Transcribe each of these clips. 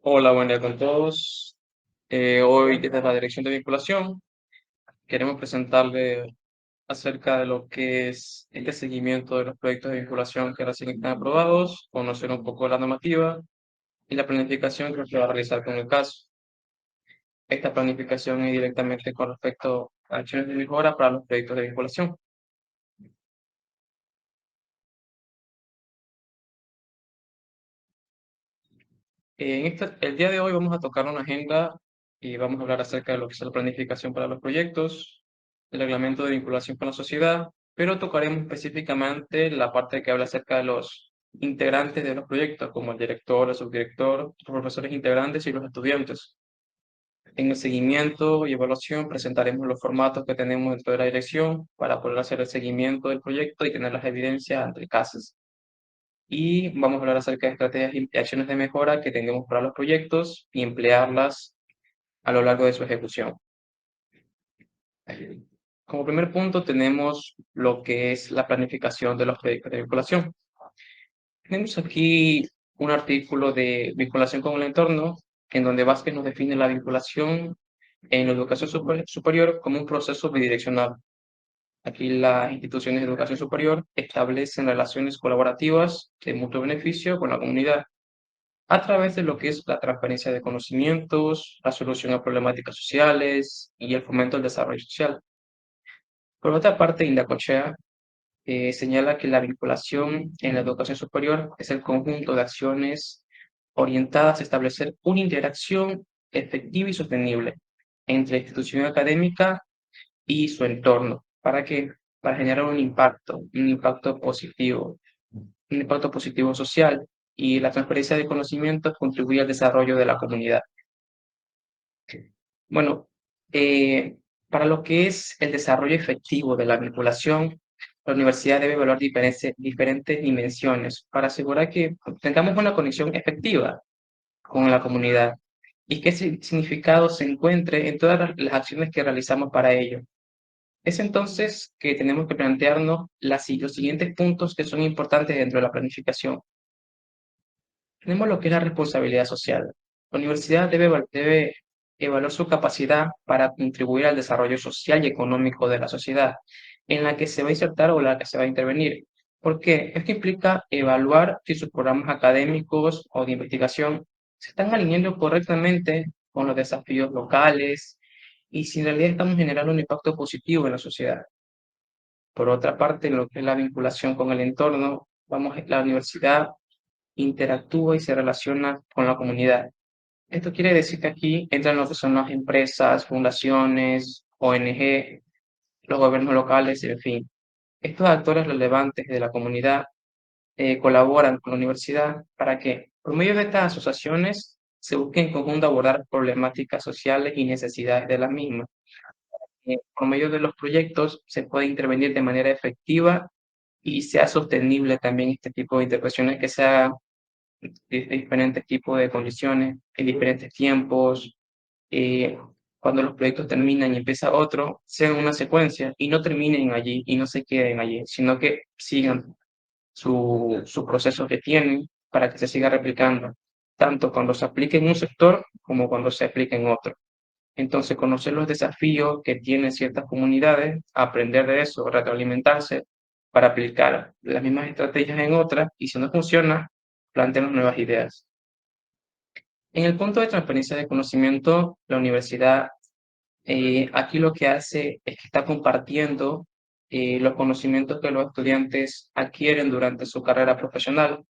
Hola, buen día con todos. Hoy desde la Dirección de Vinculación queremos presentarle acerca de lo que es este seguimiento de los proyectos de vinculación que recién están aprobados, conocer un poco la normativa y la planificación que se va a realizar con el caso. Esta planificación es directamente con respecto a acciones de mejora para los proyectos de vinculación. El día de hoy vamos a tocar una agenda y vamos a hablar acerca de lo que es la planificación para los proyectos, el reglamento de vinculación con la sociedad, pero tocaremos específicamente la parte que habla acerca de los integrantes de los proyectos, como el director, el subdirector, los profesores integrantes y los estudiantes. En el seguimiento y evaluación presentaremos los formatos que tenemos dentro de la dirección para poder hacer el seguimiento del proyecto y tener las evidencias ante casos. Y vamos a hablar acerca de estrategias y acciones de mejora que tengamos para los proyectos y emplearlas a lo largo de su ejecución. Como primer punto tenemos lo que es la planificación de los proyectos de vinculación. Tenemos aquí un artículo de vinculación con el entorno, en donde Vázquez nos define la vinculación en la educación superior como un proceso bidireccional. Aquí las instituciones de educación superior establecen relaciones colaborativas de mutuo beneficio con la comunidad a través de lo que es la transferencia de conocimientos, la solución a problemáticas sociales y el fomento del desarrollo social. Por otra parte, Indacochea señala que la vinculación en la educación superior es el conjunto de acciones orientadas a establecer una interacción efectiva y sostenible entre la institución académica y su entorno. ¿Para qué? Para generar un impacto positivo social, y la transferencia de conocimientos contribuye al desarrollo de la comunidad. Bueno, para lo que es el desarrollo efectivo de la vinculación, la universidad debe evaluar diferentes dimensiones para asegurar que tengamos una conexión efectiva con la comunidad y que ese significado se encuentre en todas las acciones que realizamos para ello. Es entonces que tenemos que plantearnos los siguientes puntos que son importantes dentro de la planificación. Tenemos lo que es la responsabilidad social. La universidad debe evaluar su capacidad para contribuir al desarrollo social y económico de la sociedad en la que se va a insertar o la que se va a intervenir. ¿Por qué? Esto implica evaluar si sus programas académicos o de investigación se están alineando correctamente con los desafíos locales y si en realidad estamos generando un impacto positivo en la sociedad. Por otra parte, en lo que es la vinculación con el entorno, la universidad interactúa y se relaciona con la comunidad. Esto quiere decir que aquí entran lo que son las empresas, fundaciones, ONG, los gobiernos locales, en fin. Estos actores relevantes de la comunidad colaboran con la universidad para que, por medio de estas asociaciones, se busque en conjunto abordar problemáticas sociales y necesidades de las mismas. Por medio de los proyectos se puede intervenir de manera efectiva y sea sostenible también este tipo de intervenciones que sea diferentes tipos de condiciones, en diferentes tiempos, eh, cuando los proyectos terminan y empieza otro, sean una secuencia y no terminen allí y no se queden allí, sino que sigan su proceso que tienen para que se siga replicando, tanto cuando se aplique en un sector como cuando se aplique en otro. Entonces, conocer los desafíos que tienen ciertas comunidades, aprender de eso, retroalimentarse para aplicar las mismas estrategias en otras y si no funciona, plantear nuevas ideas. En el punto de transferencia de conocimiento, la universidad aquí lo que hace es que está compartiendo los conocimientos que los estudiantes adquieren durante su carrera profesional.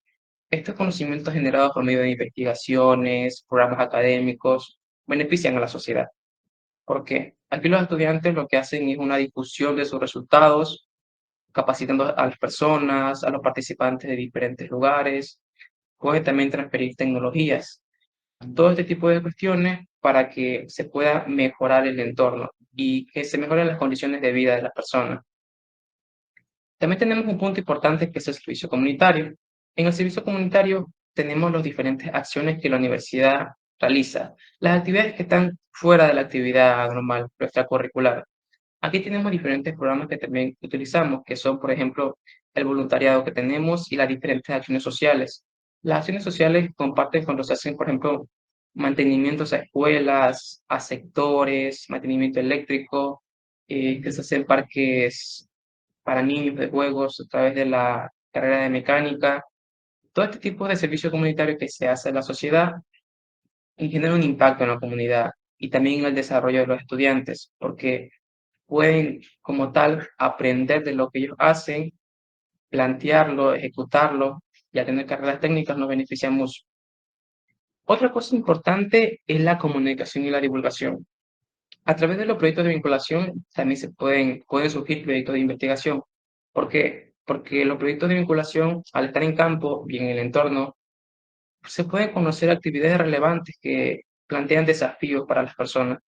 Estos conocimientos generados por medio de investigaciones, programas académicos, benefician a la sociedad. ¿Por qué? Aquí los estudiantes lo que hacen es una difusión de sus resultados, capacitando a las personas, a los participantes de diferentes lugares, puede también transferir tecnologías, todo este tipo de cuestiones para que se pueda mejorar el entorno y que se mejoren las condiciones de vida de las personas. También tenemos un punto importante que es el servicio comunitario. En el servicio comunitario tenemos las diferentes acciones que la universidad realiza, las actividades que están fuera de la actividad normal, extracurricular. Aquí tenemos diferentes programas que también utilizamos, que son, por ejemplo, el voluntariado que tenemos y las diferentes acciones sociales. Las acciones sociales comparten cuando se hacen, por ejemplo, mantenimientos a escuelas, a sectores, mantenimiento eléctrico, que se hacen parques para niños de juegos a través de la carrera de mecánica. Todo este tipo de servicio comunitario que se hace en la sociedad y genera un impacto en la comunidad y también en el desarrollo de los estudiantes, porque pueden como tal aprender de lo que ellos hacen, plantearlo, ejecutarlo y al tener carreras técnicas nos beneficia mucho. Otra cosa importante es la comunicación y la divulgación. A través de los proyectos de vinculación también pueden surgir proyectos de investigación. ¿Por qué? Porque los proyectos de vinculación, al estar en campo y en el entorno, se pueden conocer actividades relevantes que plantean desafíos para las personas.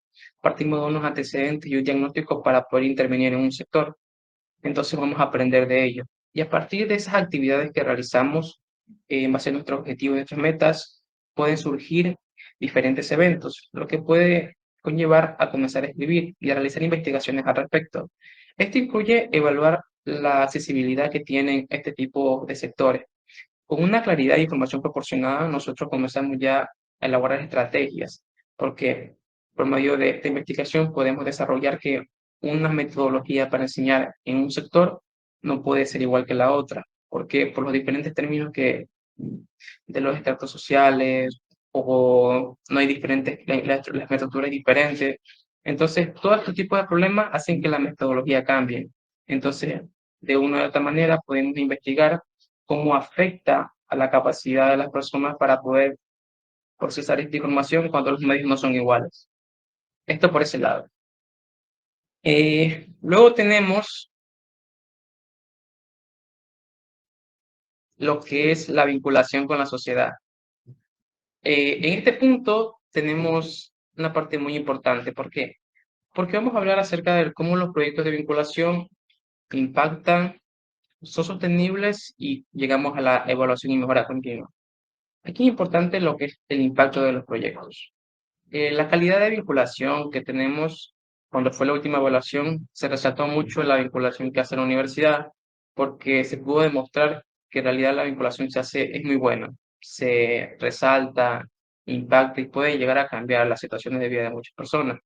Partimos de unos antecedentes y un diagnóstico para poder intervenir en un sector. Entonces vamos a aprender de ello. Y a partir de esas actividades que realizamos, en base a nuestros objetivos y nuestras metas, pueden surgir diferentes eventos, lo que puede conllevar a comenzar a escribir y a realizar investigaciones al respecto. Esto incluye evaluar la accesibilidad que tienen este tipo de sectores. Con una claridad de información proporcionada, nosotros comenzamos ya a elaborar estrategias, porque por medio de esta investigación podemos desarrollar que una metodología para enseñar en un sector no puede ser igual que la otra, porque por los diferentes términos que de los estratos sociales o no hay diferentes, las metodologías diferentes. Entonces, todo este tipo de problemas hacen que la metodología cambie. Entonces, de una u otra manera podemos investigar cómo afecta a la capacidad de las personas para poder procesar esta información cuando los medios no son iguales. Esto por ese lado. Luego tenemos lo que es la vinculación con la sociedad. En este punto tenemos una parte muy importante. ¿Por qué? Porque vamos a hablar acerca de cómo los proyectos de vinculación impactan, son sostenibles y llegamos a la evaluación y mejora continua. Aquí es importante lo que es el impacto de los proyectos. La calidad de vinculación que tenemos, cuando fue la última evaluación, se resaltó mucho la vinculación que hace la universidad, porque se pudo demostrar que en realidad la vinculación es muy buena, se resalta, impacta y puede llegar a cambiar las situaciones de vida de muchas personas.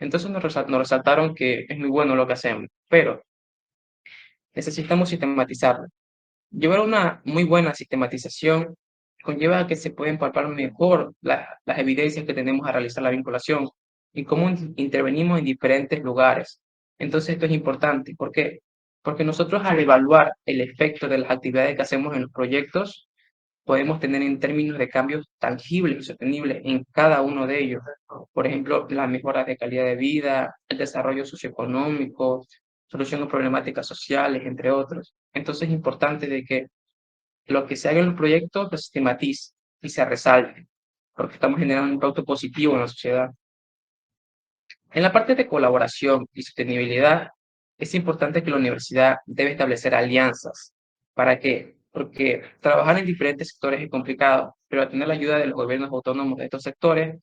Entonces nos resaltaron que es muy bueno lo que hacemos, pero necesitamos sistematizarlo. Llevar una muy buena sistematización conlleva a que se pueden palpar mejor las evidencias que tenemos a realizar la vinculación y cómo intervenimos en diferentes lugares. Entonces esto es importante. ¿Por qué? Porque nosotros al evaluar el efecto de las actividades que hacemos en los proyectos, podemos tener en términos de cambios tangibles y sostenibles en cada uno de ellos. Por ejemplo, la mejora de calidad de vida, el desarrollo socioeconómico, solución a problemáticas sociales, entre otros. Entonces es importante de que lo que se haga en los proyectos se sistematice y se resalte, porque estamos generando un impacto positivo en la sociedad. En la parte de colaboración y sostenibilidad, es importante que la universidad debe establecer alianzas. ¿Para qué? Porque trabajar en diferentes sectores es complicado, pero al tener la ayuda de los gobiernos autónomos de estos sectores,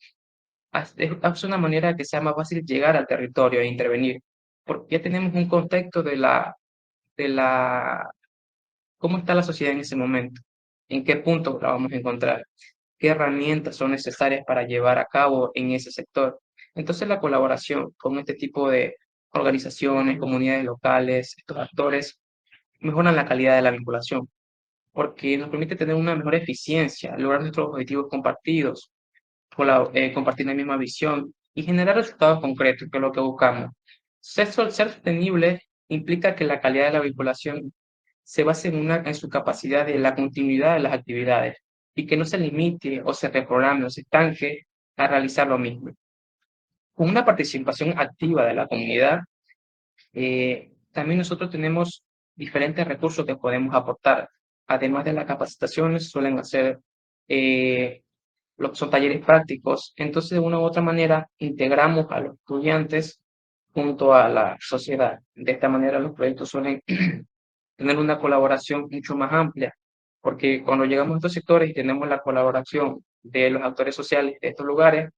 hace una manera que sea más fácil llegar al territorio e intervenir, porque ya tenemos un contexto de la cómo está la sociedad en ese momento, en qué punto la vamos a encontrar, qué herramientas son necesarias para llevar a cabo en ese sector. Entonces, la colaboración con este tipo de organizaciones, comunidades locales, estos actores, mejoran la calidad de la vinculación, porque nos permite tener una mejor eficiencia, lograr nuestros objetivos compartidos, compartir la misma visión y generar resultados concretos, que es lo que buscamos. Ser sostenible implica que la calidad de la vinculación se base en su capacidad de la continuidad de las actividades y que no se limite o se reprograme o se estanque a realizar lo mismo. Con una participación activa de la comunidad, también nosotros tenemos diferentes recursos que podemos aportar. Además de las capacitaciones, suelen hacer eh, lo que son talleres prácticos. Entonces, de una u otra manera, integramos a los estudiantes junto a la sociedad. De esta manera, los proyectos suelen tener una colaboración mucho más amplia, porque cuando llegamos a estos sectores y tenemos la colaboración de los actores sociales de estos lugares,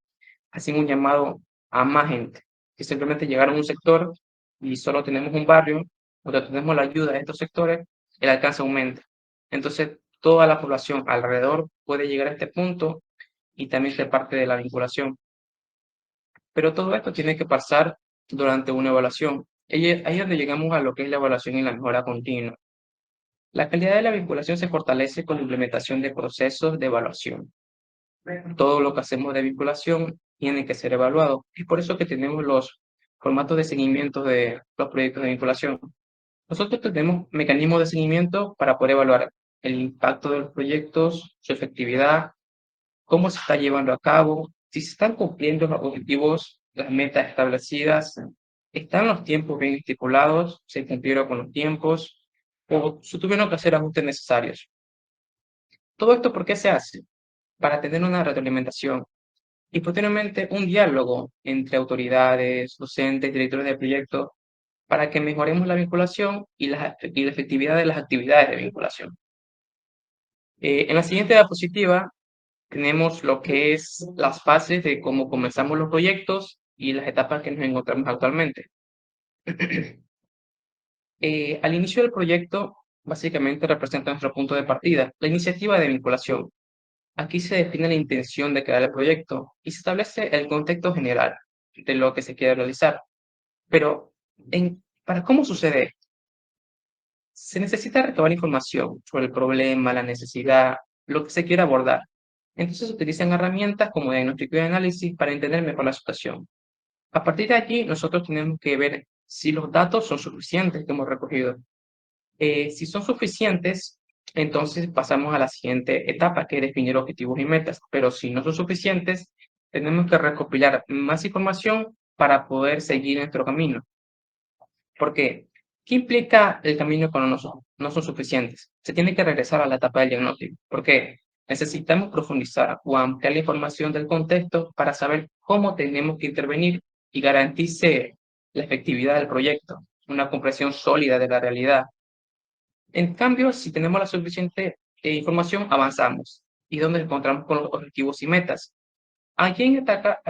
hacen un llamado a más gente, que simplemente llegar a un sector y solo tenemos un barrio, donde tenemos la ayuda de estos sectores, el alcance aumenta. Entonces, toda la población alrededor puede llegar a este punto y también ser parte de la vinculación. Pero todo esto tiene que pasar durante una evaluación. Ahí es donde llegamos a lo que es la evaluación y la mejora continua. La calidad de la vinculación se fortalece con la implementación de procesos de evaluación. Todo lo que hacemos de vinculación tiene que ser evaluado. Es por eso que tenemos los formatos de seguimiento de los proyectos de vinculación. Nosotros tenemos mecanismos de seguimiento para poder evaluar el impacto de los proyectos, su efectividad, cómo se está llevando a cabo, si se están cumpliendo los objetivos, las metas establecidas, están los tiempos bien estipulados, se cumplieron con los tiempos o se tuvieron que hacer ajustes necesarios. ¿Todo esto por qué se hace? Para tener una retroalimentación y posteriormente un diálogo entre autoridades, docentes, directores de proyectos, para que mejoremos la vinculación y la efectividad de las actividades de vinculación. En la siguiente diapositiva tenemos lo que es las fases de cómo comenzamos los proyectos y las etapas que nos encontramos actualmente. Al inicio del proyecto, básicamente representa nuestro punto de partida, la iniciativa de vinculación. Aquí se define la intención de crear el proyecto y se establece el contexto general de lo que se quiere realizar. Pero, ¿para cómo sucede? Se necesita recabar información sobre el problema, la necesidad, lo que se quiere abordar. Entonces se utilizan herramientas como diagnóstico y análisis para entender mejor la situación. A partir de aquí, nosotros tenemos que ver si los datos son suficientes que hemos recogido. Si son suficientes, entonces pasamos a la siguiente etapa, que es definir objetivos y metas. Pero si no son suficientes, tenemos que recopilar más información para poder seguir nuestro camino. ¿Por qué? ¿Qué implica el camino cuando no son suficientes? Se tiene que regresar a la etapa del diagnóstico. ¿Por qué? Necesitamos profundizar o ampliar la información del contexto para saber cómo tenemos que intervenir y garantice la efectividad del proyecto, una comprensión sólida de la realidad. En cambio, si tenemos la suficiente información, avanzamos. ¿Y dónde nos encontramos con los objetivos y metas? Aquí en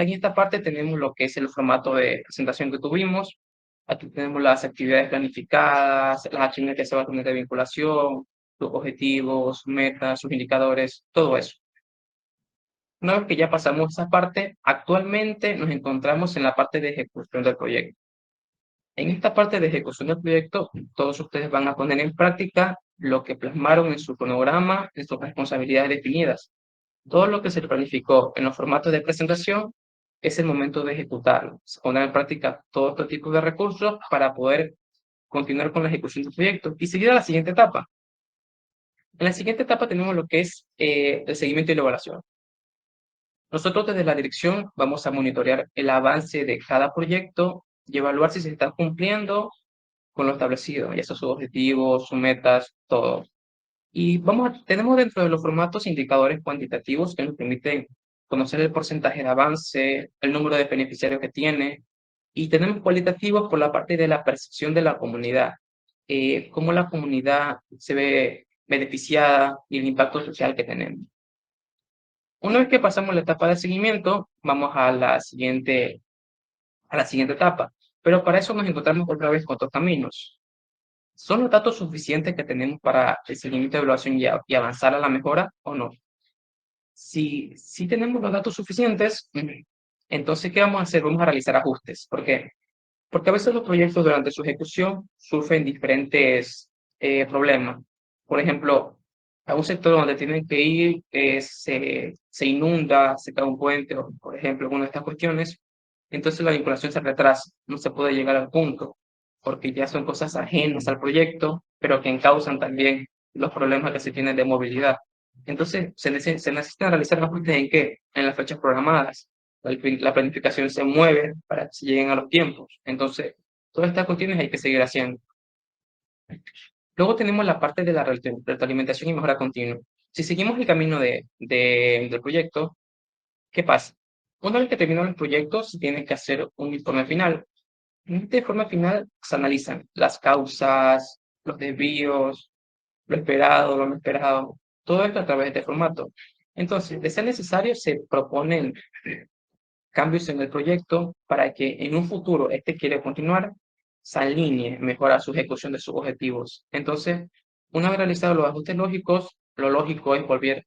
esta parte tenemos lo que es el formato de presentación que tuvimos. Aquí tenemos las actividades planificadas, las acciones que se va a tener de vinculación, sus objetivos, sus metas, sus indicadores, todo eso. Una vez que ya pasamos esa parte, actualmente nos encontramos en la parte de ejecución del proyecto. En esta parte de ejecución del proyecto, todos ustedes van a poner en práctica lo que plasmaron en su cronograma, en sus responsabilidades definidas. Todo lo que se planificó en los formatos de presentación es el momento de ejecutarlo. Se pondrán en práctica todo este tipo de recursos para poder continuar con la ejecución del proyecto y seguir a la siguiente etapa. En la siguiente etapa tenemos lo que es el seguimiento y la evaluación. Nosotros desde la dirección vamos a monitorear el avance de cada proyecto y evaluar si se está cumpliendo con lo establecido, ya sea sus objetivos, sus metas, todo. Y tenemos dentro de los formatos indicadores cuantitativos que nos permiten conocer el porcentaje de avance, el número de beneficiarios que tiene, y tenemos cualitativos por la parte de la percepción de la comunidad, cómo la comunidad se ve beneficiada y el impacto social que tenemos. Una vez que pasamos la etapa de seguimiento, vamos a la siguiente etapa, pero para eso nos encontramos otra vez con dos caminos. ¿Son los datos suficientes que tenemos para el seguimiento de evaluación y avanzar a la mejora o no? Si tenemos los datos suficientes, entonces, ¿qué vamos a hacer? Vamos a realizar ajustes. ¿Por qué? Porque a veces los proyectos durante su ejecución sufren diferentes problemas. Por ejemplo, a un sector donde tienen que ir, se inunda, se cae un puente, o, por ejemplo, alguna de estas cuestiones, entonces la vinculación se retrasa, no se puede llegar al punto, porque ya son cosas ajenas al proyecto, pero que causan también los problemas que se tienen de movilidad. Entonces, se necesitan realizar ajustes en qué? En las fechas programadas. La planificación se mueve para que se lleguen a los tiempos. Entonces, todas estas cuestiones hay que seguir haciendo. Luego tenemos la parte de la retroalimentación y mejora continua. Si seguimos el camino del proyecto, ¿qué pasa? Una vez que terminó el proyecto, se tiene que hacer un informe final. En este informe final se analizan las causas, los desvíos, lo esperado, lo no esperado, todo esto a través de este formato. Entonces, de ser necesario, se proponen cambios en el proyecto para que en un futuro este quiere continuar, se alinee mejor a su ejecución de sus objetivos. Entonces, una vez realizados los ajustes lógicos, lo lógico es volver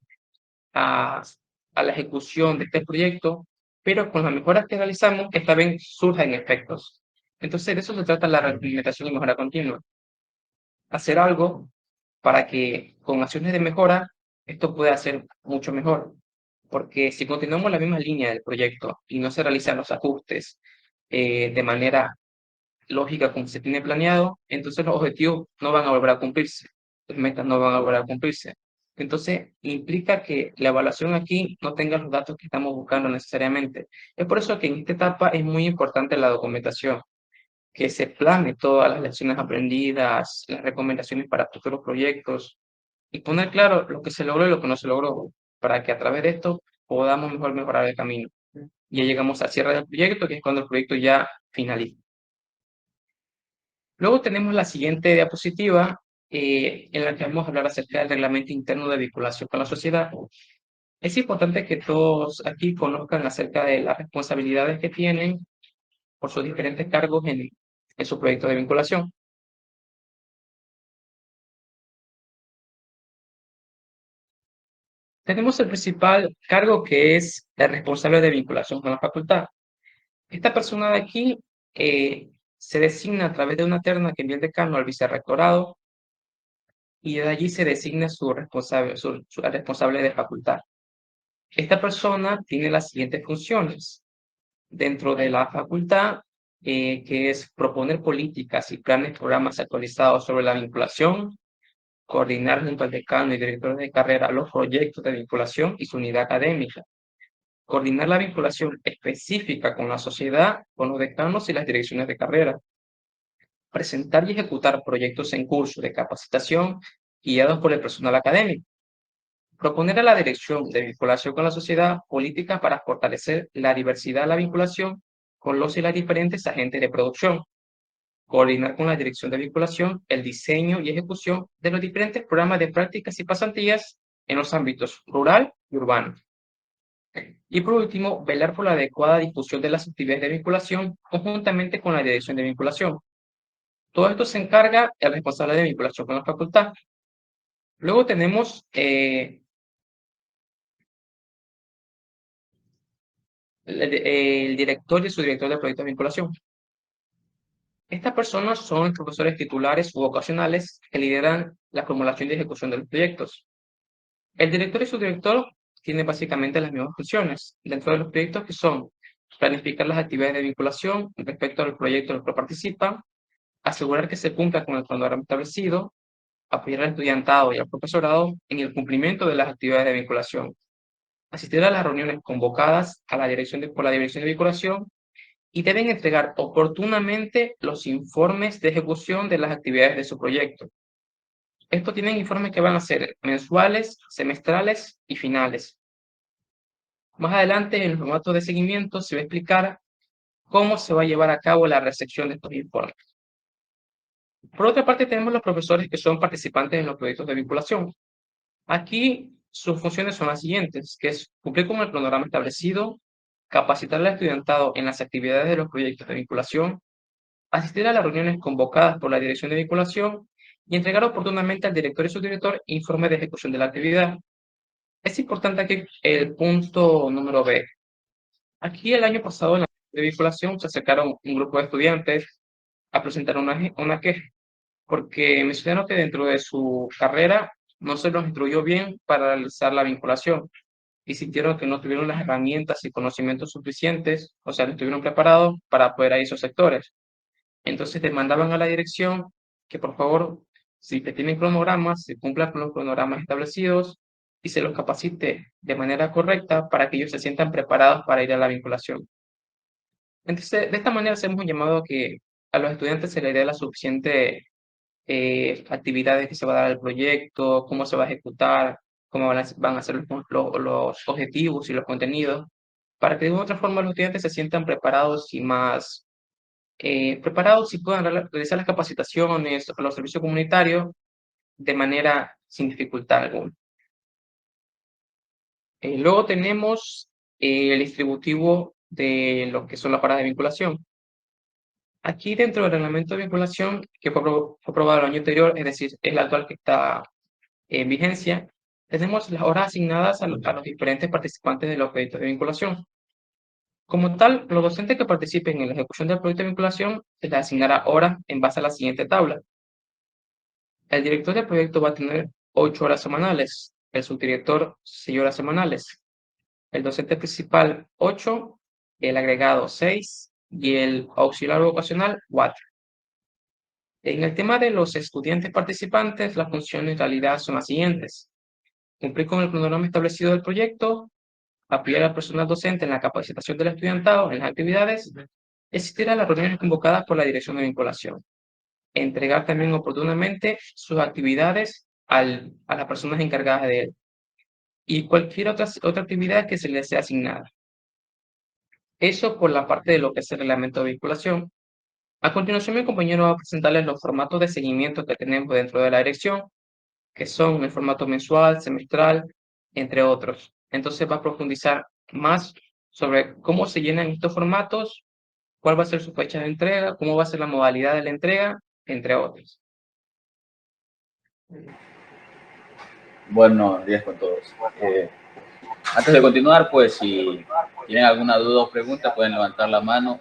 a, a la ejecución de este proyecto, pero con las mejoras que realizamos, esta vez surjan efectos. Entonces, de eso se trata la retroalimentación y mejora continua. Hacer algo para que con acciones de mejora esto pueda ser mucho mejor. Porque si continuamos la misma línea del proyecto y no se realizan los ajustes de manera lógica como se tiene planeado, entonces los objetivos no van a volver a cumplirse, las metas no van a volver a cumplirse. Entonces, implica que la evaluación aquí no tenga los datos que estamos buscando necesariamente. Es por eso que en esta etapa es muy importante la documentación, que se plasme todas las lecciones aprendidas, las recomendaciones para futuros proyectos y poner claro lo que se logró y lo que no se logró, para que a través de esto podamos mejor mejorar el camino. Ya llegamos al cierre del proyecto, que es cuando el proyecto ya finaliza. Luego tenemos la siguiente diapositiva, en la que vamos a hablar acerca del reglamento interno de vinculación con la sociedad. Es importante que todos aquí conozcan acerca de las responsabilidades que tienen por sus diferentes cargos en su proyecto de vinculación. Tenemos el principal cargo, que es el responsable de vinculación con la facultad. Esta persona de aquí se designa a través de una terna que envía el decano al vicerrectorado, y de allí se designa su responsable, su responsable de facultad. Esta persona tiene las siguientes funciones dentro de la facultad, que es proponer políticas y planes, programas actualizados sobre la vinculación, coordinar junto al decano y director de carrera los proyectos de vinculación y su unidad académica, coordinar la vinculación específica con la sociedad, con los decanos y las direcciones de carrera, presentar y ejecutar proyectos en curso de capacitación guiados por el personal académico, proponer a la Dirección de Vinculación con la Sociedad políticas para fortalecer la diversidad de la vinculación con los y las diferentes agentes de producción, coordinar con la Dirección de Vinculación el diseño y ejecución de los diferentes programas de prácticas y pasantías en los ámbitos rural y urbano. Y por último, velar por la adecuada difusión de las actividades de vinculación conjuntamente con la Dirección de Vinculación. Todo esto se encarga el responsable de vinculación con la facultad. Luego tenemos el director y su director de proyectos de vinculación. Estas personas son profesores titulares u ocasionales que lideran la formulación y ejecución de los proyectos. El director y su director tienen básicamente las mismas funciones dentro de los proyectos, que son planificar las actividades de vinculación respecto al proyecto en el que participan, asegurar que se cumpla con el cronograma establecido, apoyar al estudiantado y al profesorado en el cumplimiento de las actividades de vinculación, asistir a las reuniones convocadas a la por la dirección de vinculación, y deben entregar oportunamente los informes de ejecución de las actividades de su proyecto. Estos tienen informes que van a ser mensuales, semestrales y finales. Más adelante, en el formato de seguimiento, se va a explicar cómo se va a llevar a cabo la recepción de estos informes. Por otra parte, tenemos los profesores que son participantes en los proyectos de vinculación. Aquí sus funciones son las siguientes, que es cumplir con el cronograma establecido, capacitar al estudiantado en las actividades de los proyectos de vinculación, asistir a las reuniones convocadas por la dirección de vinculación y entregar oportunamente al director y subdirector informes de ejecución de la actividad. Es importante aquí el punto número B. Aquí el año pasado en la de vinculación se acercaron un grupo de estudiantes a presentar una queja, porque mencionaron que dentro de su carrera no se los instruyó bien para realizar la vinculación y sintieron que no tuvieron las herramientas y conocimientos suficientes, o sea, no estuvieron preparados para poder ir a esos sectores. Entonces demandaban a la dirección que por favor, si que tienen cronogramas, se cumplan con los cronogramas establecidos y se los capacite de manera correcta para que ellos se sientan preparados para ir a la vinculación. Entonces, de esta manera hacemos un llamado a que a los estudiantes se les dé la suficiente actividades que se va a dar al proyecto, cómo se va a ejecutar, cómo van a ser los objetivos y los contenidos, para que de otra forma los estudiantes se sientan preparados y más preparados y puedan realizar las capacitaciones o los servicios comunitarios de manera sin dificultad alguna. Luego tenemos el distributivo de lo que son las paradas de vinculación. Aquí dentro del reglamento de vinculación que fue aprobado el año anterior, es decir, es el actual que está en vigencia, tenemos las horas asignadas a los diferentes participantes de los proyectos de vinculación. Como tal, los docentes que participen en la ejecución del proyecto de vinculación se les asignará horas en base a la siguiente tabla. El director del proyecto va a tener 8 horas semanales, el subdirector 6 horas semanales, el docente principal 8, el agregado 6 y el auxiliar vocacional 4. En el tema de los estudiantes participantes, las funciones en realidad son las siguientes: cumplir con el cronograma establecido del proyecto, apoyar al personal docente en la capacitación del estudiantado en las actividades, asistir a las reuniones convocadas por la dirección de vinculación, entregar también oportunamente sus actividades a las personas encargadas de él y cualquier otra actividad que se les sea asignada. Eso por la parte de lo que es el reglamento de vinculación. A continuación, mi compañero va a presentarles los formatos de seguimiento que tenemos dentro de la dirección, que son el formato mensual, semestral, entre otros. Entonces va a profundizar más sobre cómo se llenan estos formatos, cuál va a ser su fecha de entrega, cómo va a ser la modalidad de la entrega, entre otros. Buenos días con todos. Antes de continuar, pues si tienen alguna duda o pregunta, pueden levantar la mano.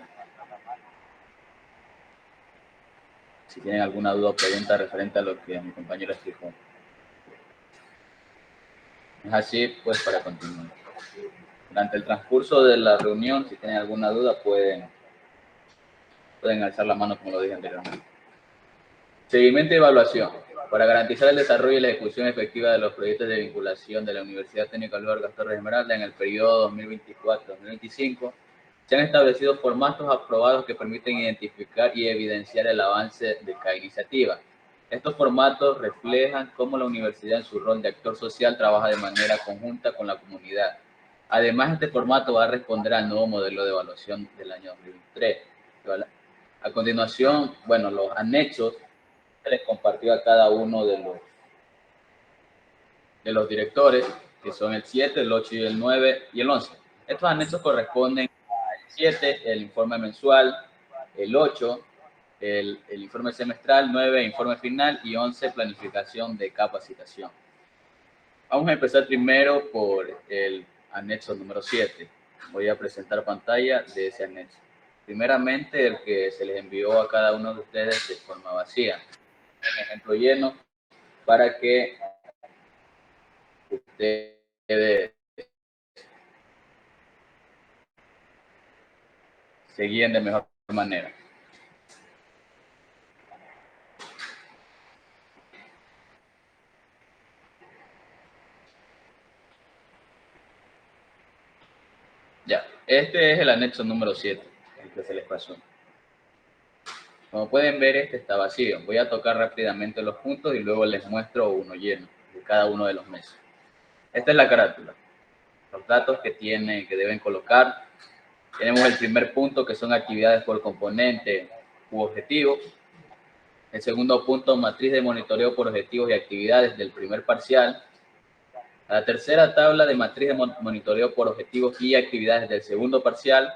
Si tienen alguna duda o pregunta referente a lo que mi compañero explicó. Es así, pues para continuar. Durante el transcurso de la reunión, si tienen alguna duda, pueden alzar la mano como lo dije anteriormente. Seguimiento y evaluación. Para garantizar el desarrollo y la ejecución efectiva de los proyectos de vinculación de la Universidad Técnica Luis Vargas Torres Esmeralda en el periodo 2024-2025, se han establecido formatos aprobados que permiten identificar y evidenciar el avance de cada iniciativa. Estos formatos reflejan cómo la universidad en su rol de actor social trabaja de manera conjunta con la comunidad. Además, este formato va a responder al nuevo modelo de evaluación del año 2023. A continuación, bueno, los anexos les compartió a cada uno de los directores, que son el 7, el 8 y el 9 y el 11. Estos anexos corresponden al 7, el informe mensual, el 8, el informe semestral, 9, informe final y 11, planificación de capacitación. Vamos a empezar primero por el anexo número 7. Voy a presentar pantalla de ese anexo. Primeramente, el que se les envió a cada uno de ustedes de forma vacía. Un ejemplo lleno para que ustedes se guíen de mejor manera. Ya, este es el anexo número 7, el que se les pasó. Como pueden ver, este está vacío. Voy a tocar rápidamente los puntos y luego les muestro uno lleno de cada uno de los meses. Esta es la carátula. Los datos que deben colocar. Tenemos el primer punto, que son actividades por componente u objetivo. El segundo punto, matriz de monitoreo por objetivos y actividades del primer parcial. La tercera tabla de matriz de monitoreo por objetivos y actividades del segundo parcial.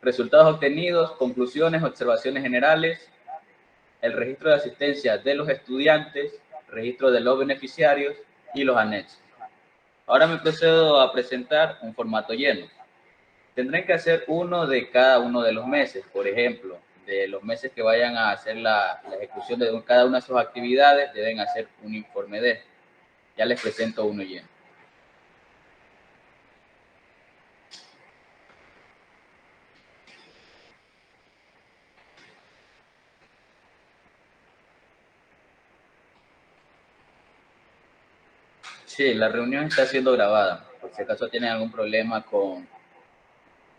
Resultados obtenidos, conclusiones, observaciones generales, el registro de asistencia de los estudiantes, registro de los beneficiarios y los anexos. Ahora me procedo a presentar un formato lleno. Tendrán que hacer uno de cada uno de los meses. Por ejemplo, de los meses que vayan a hacer la ejecución de cada una de sus actividades, deben hacer un informe de. Ya les presento uno lleno. Sí, la reunión está siendo grabada. Por si acaso tienen algún problema con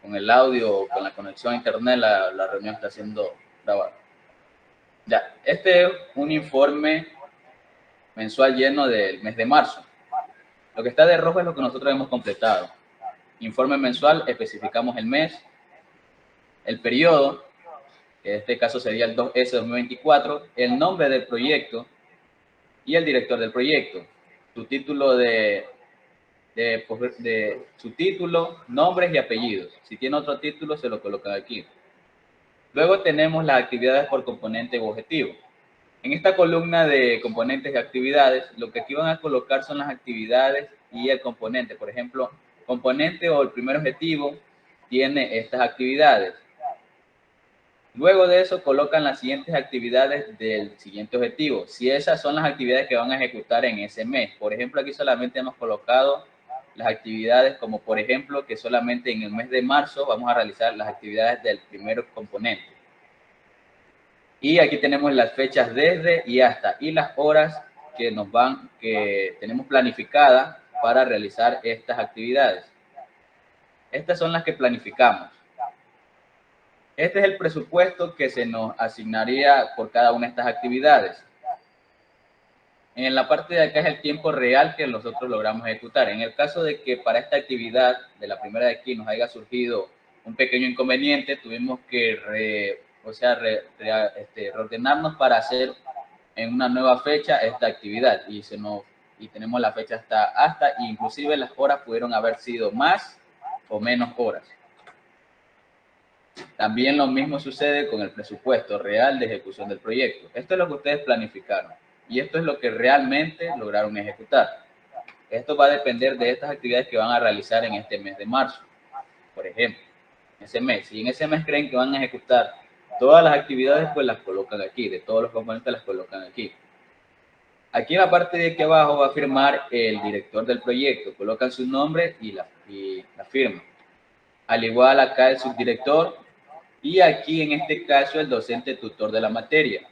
el audio o con la conexión a internet, la reunión está siendo grabada. Ya, este es un informe mensual lleno del mes de marzo. Lo que está de rojo es lo que nosotros hemos completado. Informe mensual, especificamos el mes, el periodo, que en este caso sería el 2S 2024, el nombre del proyecto y el director del proyecto. Su título su título, nombres y apellidos. Si tiene otro título, se lo colocan aquí. Luego tenemos las actividades por componente u objetivo. En esta columna de componentes y actividades, lo que aquí van a colocar son las actividades y el componente. Por ejemplo, componente o el primer objetivo tiene estas actividades. Luego de eso colocan las siguientes actividades del siguiente objetivo, si esas son las actividades que van a ejecutar en ese mes. Por ejemplo, aquí solamente hemos colocado las actividades como por ejemplo que solamente en el mes de marzo vamos a realizar las actividades del primer componente. Y aquí tenemos las fechas desde y hasta y las horas que tenemos planificadas para realizar estas actividades. Estas son las que planificamos. Este es el presupuesto que se nos asignaría por cada una de estas actividades. En la parte de acá es el tiempo real que nosotros logramos ejecutar. En el caso de que para esta actividad de la primera de aquí nos haya surgido un pequeño inconveniente, tuvimos que reordenarnos para hacer en una nueva fecha esta actividad y tenemos la fecha hasta inclusive las horas pudieron haber sido más o menos horas. También lo mismo sucede con el presupuesto real de ejecución del proyecto. Esto es lo que ustedes planificaron y esto es lo que realmente lograron ejecutar. Esto va a depender de estas actividades que van a realizar en este mes de marzo, por ejemplo, ese mes. Si en ese mes creen que van a ejecutar todas las actividades, pues las colocan aquí, de todos los componentes las colocan aquí. Aquí en la parte de aquí abajo va a firmar el director del proyecto, colocan su nombre y la firma. Al igual acá el subdirector y aquí en este caso el docente tutor de la materia.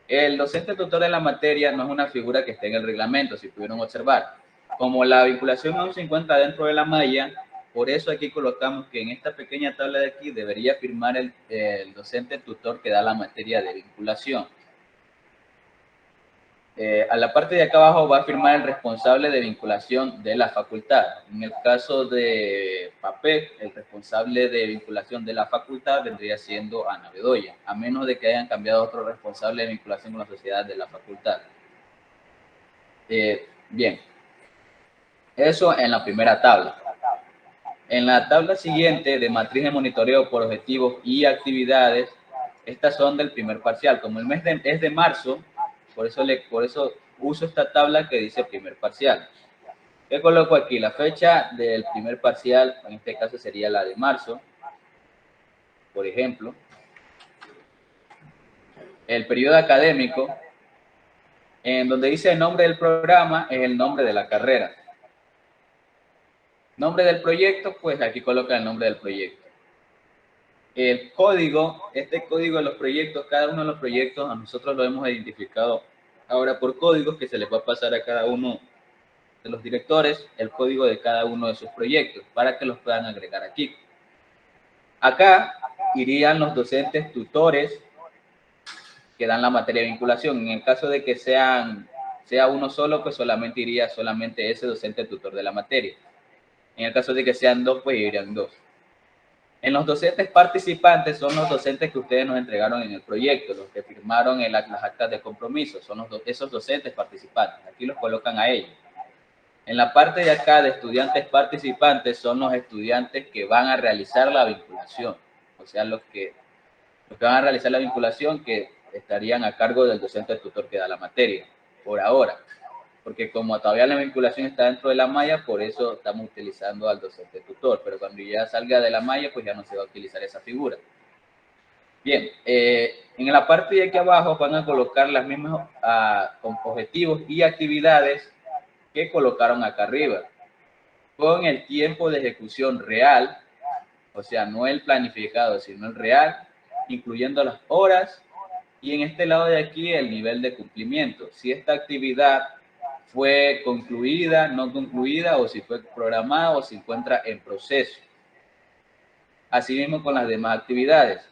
El docente tutor de la materia no es una figura que esté en el reglamento, si pudieron observar. Como la vinculación aún se encuentra dentro de la malla, por eso aquí colocamos que en esta pequeña tabla de aquí debería firmar el docente tutor que da la materia de vinculación. A la parte de acá abajo va a firmar el responsable de vinculación de la facultad. En el caso de PAPEC, el responsable de vinculación de la facultad vendría siendo Ana Bedoya, a menos de que hayan cambiado otro responsable de vinculación con la sociedad de la facultad. Bien, eso en la primera tabla. En la tabla siguiente de matriz de monitoreo por objetivos y actividades, estas son del primer parcial. Como el mes es de marzo, por eso uso esta tabla que dice primer parcial. ¿Qué coloco aquí? La fecha del primer parcial, en este caso sería la de marzo, por ejemplo. El periodo académico, en donde dice el nombre del programa, es el nombre de la carrera. Nombre del proyecto, pues aquí coloca el nombre del proyecto. El código, este código de los proyectos, cada uno de los proyectos, a nosotros lo hemos identificado ahora por códigos que se les va a pasar a cada uno de los directores, el código de cada uno de sus proyectos, para que los puedan agregar aquí. Acá irían los docentes tutores que dan la materia de vinculación. En el caso de que sea uno solo, pues solamente iría ese docente tutor de la materia. En el caso de que sean dos, pues irían dos. En los docentes participantes son los docentes que ustedes nos entregaron en el proyecto, los que firmaron las actas de compromiso, son esos docentes participantes. Aquí los colocan a ellos. En la parte de acá de estudiantes participantes son los estudiantes que van a realizar la vinculación, o sea, los que van a realizar la vinculación que estarían a cargo del docente tutor que da la materia, por ahora. Porque como todavía la vinculación está dentro de la malla, por eso estamos utilizando al docente tutor, pero cuando ya salga de la malla, pues ya no se va a utilizar esa figura. Bien, en la parte de aquí abajo van a colocar las mismas con objetivos y actividades que colocaron acá arriba, con el tiempo de ejecución real, o sea, no el planificado, sino el real, incluyendo las horas, y en este lado de aquí el nivel de cumplimiento. Si esta actividad fue concluida, no concluida, o si fue programada o se encuentra en proceso. Asimismo con las demás actividades.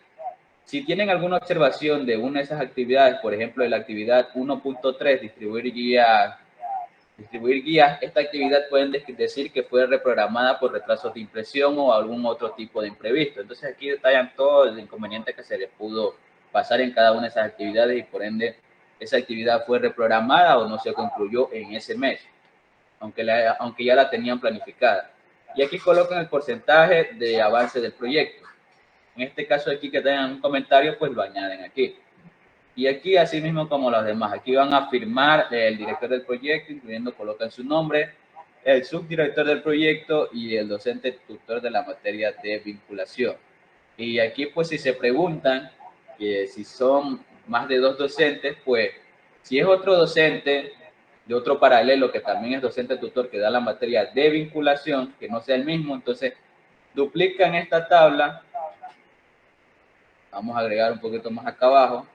Si tienen alguna observación de una de esas actividades, por ejemplo, de la actividad 1.3, distribuir guías, esta actividad pueden decir que fue reprogramada por retrasos de impresión o algún otro tipo de imprevisto. Entonces aquí detallan todo el inconveniente que se les pudo pasar en cada una de esas actividades y por ende esa actividad fue reprogramada o no se concluyó en ese mes, aunque ya la tenían planificada. Y aquí colocan el porcentaje de avance del proyecto. En este caso aquí que tengan un comentario, pues lo añaden aquí. Y aquí, así mismo como los demás, aquí van a firmar el director del proyecto, incluyendo, colocan su nombre, el subdirector del proyecto y el docente tutor de la materia de vinculación. Y aquí, pues, si se preguntan que si son más de 2 docentes, pues, si es otro docente de otro paralelo que también es docente tutor que da la materia de vinculación, que no sea el mismo, entonces duplican esta tabla. Vamos a agregar un poquito más acá abajo.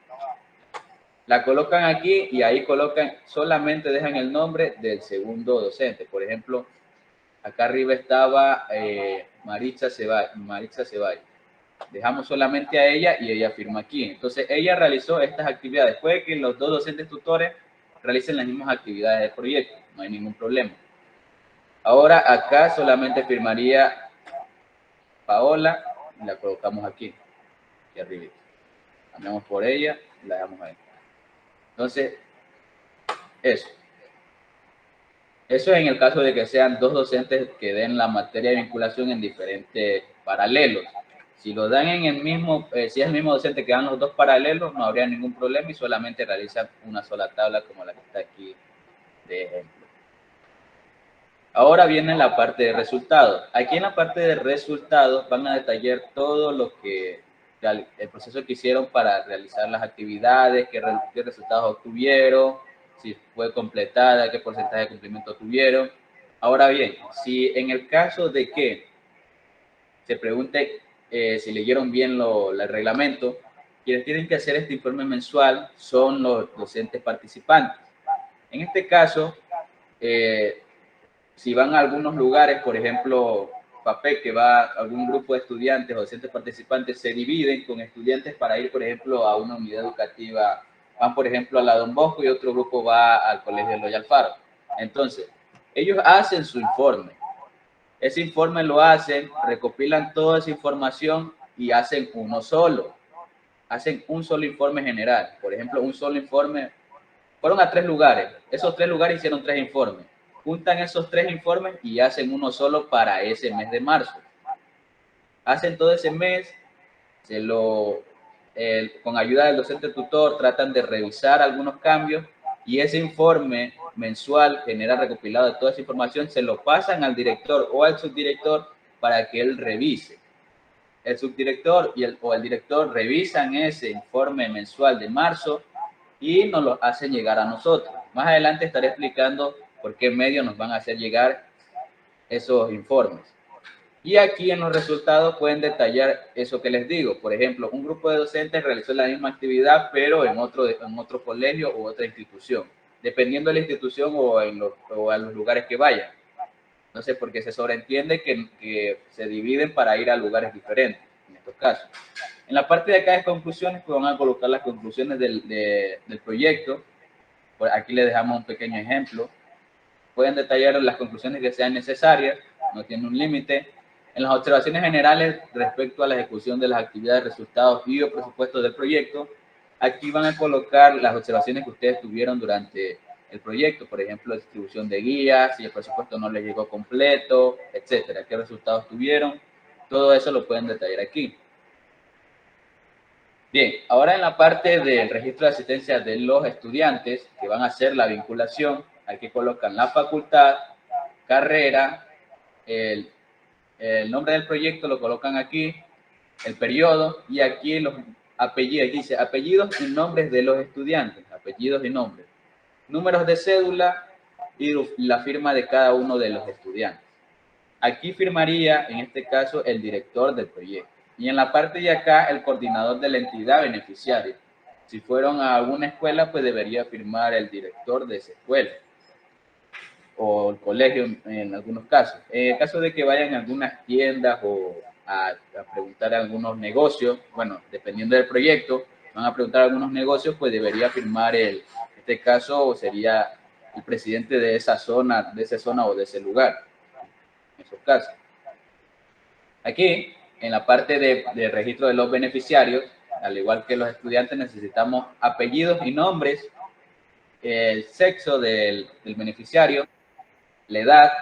La colocan aquí y ahí colocan, solamente dejan el nombre del segundo docente. Por ejemplo, acá arriba estaba Maritza Ceballos. Dejamos solamente a ella y ella firma aquí. Entonces, ella realizó estas actividades. Puede que los dos docentes tutores realicen las mismas actividades del proyecto, no hay ningún problema. Ahora, acá solamente firmaría Paola y la colocamos aquí arriba. Cambiamos por ella y la dejamos ahí. Entonces, eso. Eso es en el caso de que sean dos docentes que den la materia de vinculación en diferentes paralelos. Si lo dan en el mismo, si es el mismo docente que dan los dos paralelos, no habría ningún problema y solamente realizan una sola tabla como la que está aquí de ejemplo. Ahora viene la parte de resultados. Aquí en la parte de resultados van a detallar todo lo que el proceso que hicieron para realizar las actividades, qué resultados obtuvieron, si fue completada, qué porcentaje de cumplimiento tuvieron. Ahora bien, si en el caso de que se pregunte si leyeron bien el reglamento, quienes tienen que hacer este informe mensual son los docentes participantes. En este caso, si van a algunos lugares, por ejemplo, PAPEC, que va a algún grupo de estudiantes o docentes participantes, se dividen con estudiantes para ir, por ejemplo, a una unidad educativa. Van, por ejemplo, a la Don Bosco y otro grupo va al Colegio Eloy Alfaro. Entonces, ellos hacen su informe. Ese informe lo hacen, recopilan toda esa información y hacen uno solo. Hacen un solo informe general. Por ejemplo, un solo informe. Fueron a 3 lugares. Esos 3 lugares hicieron 3 informes. Juntan esos 3 informes y hacen uno solo para ese mes de marzo. Hacen todo ese mes, con ayuda del docente tutor tratan de revisar algunos cambios y ese informe mensual general recopilado de toda esa información se lo pasan al director o al subdirector para que él revise. El subdirector o el director revisan ese informe mensual de marzo y nos lo hacen llegar a nosotros. Más adelante estaré explicando por qué medios nos van a hacer llegar esos informes. Y aquí en los resultados pueden detallar eso que les digo. Por ejemplo, un grupo de docentes realizó la misma actividad, pero en otro colegio u otra institución, dependiendo de la institución o a los lugares que vayan. Entonces, porque se sobreentiende que se dividen para ir a lugares diferentes, en estos casos. En la parte de acá de conclusiones, pues van a colocar las conclusiones del proyecto. Pues aquí les dejamos un pequeño ejemplo. Pueden detallar las conclusiones que sean necesarias, no tiene un límite. En las observaciones generales respecto a la ejecución de las actividades, resultados y o presupuestos del proyecto, aquí van a colocar las observaciones que ustedes tuvieron durante el proyecto, por ejemplo, distribución de guías, si el presupuesto no les llegó completo, etcétera, qué resultados tuvieron, todo eso lo pueden detallar aquí. Bien, ahora en la parte del registro de asistencia de los estudiantes que van a hacer la vinculación, aquí colocan la facultad, carrera, el nombre del proyecto lo colocan aquí, el periodo y aquí los apellidos, dice apellidos y nombres de los estudiantes, apellidos y nombres, números de cédula y la firma de cada uno de los estudiantes. Aquí firmaría, en este caso, el director del proyecto. Y en la parte de acá, el coordinador de la entidad beneficiaria. Si fueron a alguna escuela, pues debería firmar el director de esa escuela o el colegio en algunos casos. En el caso de que vayan a algunas tiendas o a preguntar a algunos negocios, bueno, dependiendo del proyecto, van a preguntar a algunos negocios, pues debería firmar en este caso sería el presidente de esa zona o de ese lugar, en esos casos. Aquí, en la parte de registro de los beneficiarios, al igual que los estudiantes, necesitamos apellidos y nombres, el sexo del beneficiario, la edad,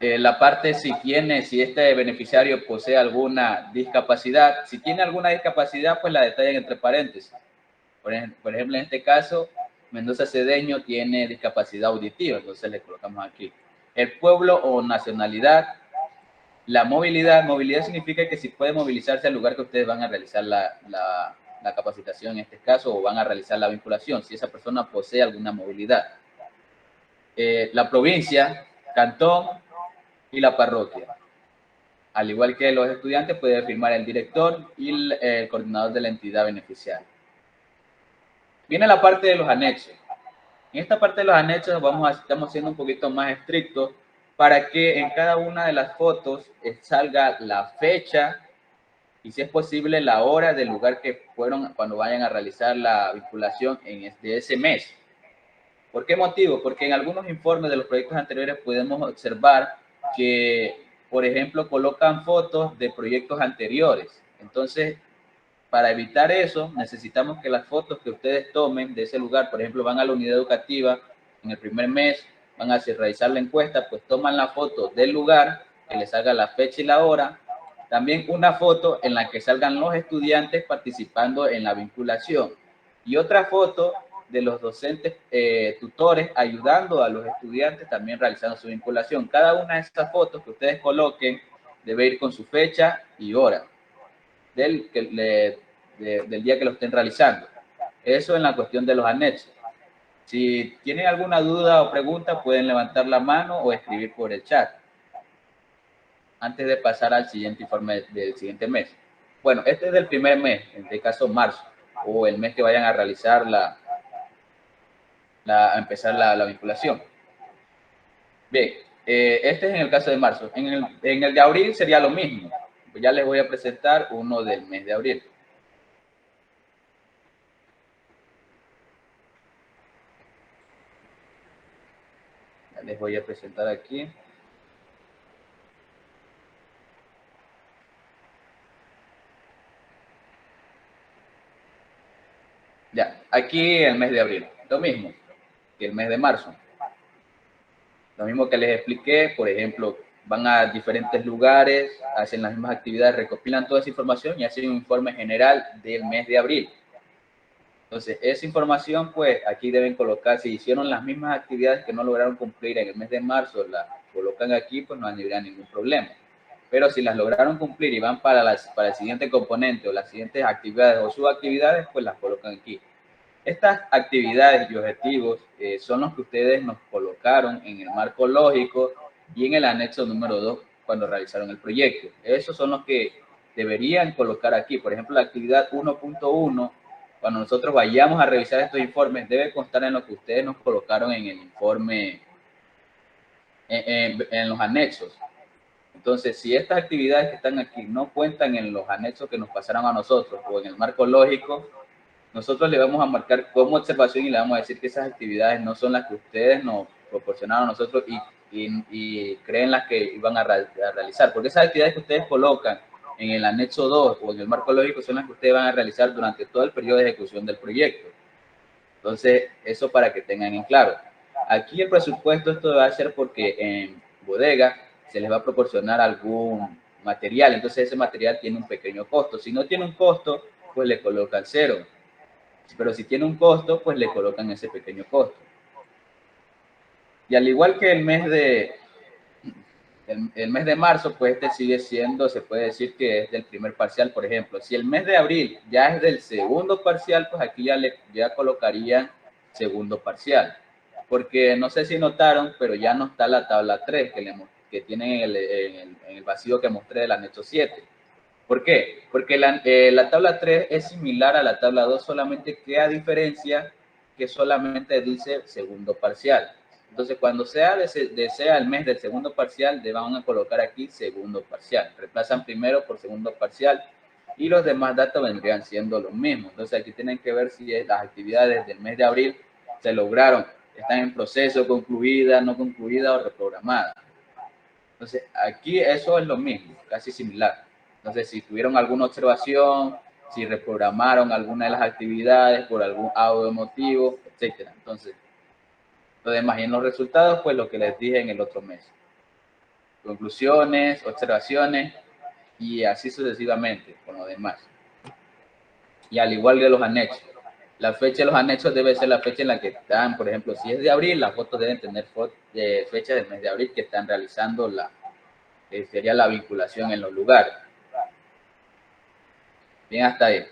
la parte si este beneficiario posee alguna discapacidad. Si tiene alguna discapacidad, pues la detallan entre paréntesis. Por ejemplo, en este caso, Mendoza Cedeño tiene discapacidad auditiva, entonces le colocamos aquí. El pueblo o nacionalidad. La movilidad. Movilidad significa que si puede movilizarse al lugar que ustedes van a realizar la capacitación en este caso, o van a realizar la vinculación, si esa persona posee alguna movilidad. La provincia, cantón y la parroquia. Al igual que los estudiantes, puede firmar el director y el coordinador de la entidad beneficiaria. Viene la parte de los anexos. En esta parte de los anexos estamos siendo un poquito más estrictos para que en cada una de las fotos salga la fecha y, si es posible, la hora del lugar que fueron cuando vayan a realizar la vinculación de ese mes. ¿Por qué motivo? Porque en algunos informes de los proyectos anteriores podemos observar que, por ejemplo, colocan fotos de proyectos anteriores. Entonces, para evitar eso, necesitamos que las fotos que ustedes tomen de ese lugar, por ejemplo, van a la unidad educativa en el primer mes, van a realizar la encuesta, pues toman la foto del lugar, que les salga la fecha y la hora, también una foto en la que salgan los estudiantes participando en la vinculación y otra foto de los docentes tutores ayudando a los estudiantes también realizando su vinculación. Cada una de estas fotos que ustedes coloquen debe ir con su fecha y hora del día que lo estén realizando. Eso en la cuestión de los anexos. Si tienen alguna duda o pregunta, pueden levantar la mano o escribir por el chat antes de pasar al siguiente informe del siguiente mes. Bueno, este es del primer mes, en este caso marzo, o el mes que vayan a realizar a empezar la vinculación. Bien, este es en el caso de marzo. En el de abril sería lo mismo. Ya les voy a presentar uno del mes de abril. Ya les voy a presentar aquí. Ya, aquí el mes de abril, lo mismo que el mes de marzo. Lo mismo que les expliqué, por ejemplo, van a diferentes lugares, hacen las mismas actividades, recopilan toda esa información y hacen un informe general del mes de abril. Entonces, esa información, pues aquí deben colocar, si hicieron las mismas actividades que no lograron cumplir en el mes de marzo, las colocan aquí, pues no habría ningún problema. Pero si las lograron cumplir y van para el siguiente componente o las siguientes actividades o subactividades, pues las colocan aquí. Estas actividades y objetivos son los que ustedes nos colocaron en el marco lógico y en el anexo número 2 cuando realizaron el proyecto. Esos son los que deberían colocar aquí. Por ejemplo, la actividad 1.1, cuando nosotros vayamos a revisar estos informes, debe constar en lo que ustedes nos colocaron en el informe, en los anexos. Entonces, si estas actividades que están aquí no cuentan en los anexos que nos pasaron a nosotros o en el marco lógico, nosotros le vamos a marcar como observación y le vamos a decir que esas actividades no son las que ustedes nos proporcionaron a nosotros y creen las que iban a realizar. Porque esas actividades que ustedes colocan en el anexo 2 o en el marco lógico son las que ustedes van a realizar durante todo el periodo de ejecución del proyecto. Entonces, eso para que tengan en claro. Aquí el presupuesto, esto va a ser porque en bodega se les va a proporcionar algún material, entonces ese material tiene un pequeño costo. Si no tiene un costo, pues le colocan 0. Pero si tiene un costo, pues le colocan ese pequeño costo. Y al igual que el mes de marzo, pues este sigue siendo, se puede decir que es del primer parcial, por ejemplo. Si el mes de abril ya es del segundo parcial, pues aquí ya colocarían segundo parcial. Porque no sé si notaron, pero ya no está la tabla 3 que tienen en el vacío que mostré del anexo 7. ¿Por qué? Porque la tabla 3 es similar a la tabla 2, solamente que a diferencia que solamente dice segundo parcial. Entonces, cuando desea el mes del segundo parcial, le van a colocar aquí segundo parcial. Reemplazan primero por segundo parcial y los demás datos vendrían siendo los mismos. Entonces, aquí tienen que ver si las actividades del mes de abril se lograron, están en proceso, concluida, no concluida o reprogramada. Entonces, aquí eso es lo mismo, casi similar. Entonces, si tuvieron alguna observación, si reprogramaron alguna de las actividades por algún audio motivo, etcétera. Entonces, lo demás, y en los resultados, pues lo que les dije en el otro mes. conclusiones, observaciones y así sucesivamente con lo demás. Y al igual que los anexos. La fecha de los anexos debe ser la fecha en la que están, por ejemplo, si es de abril, las fotos deben tener fecha del mes de abril que están realizando sería la vinculación en los lugares. Bien, hasta ahí.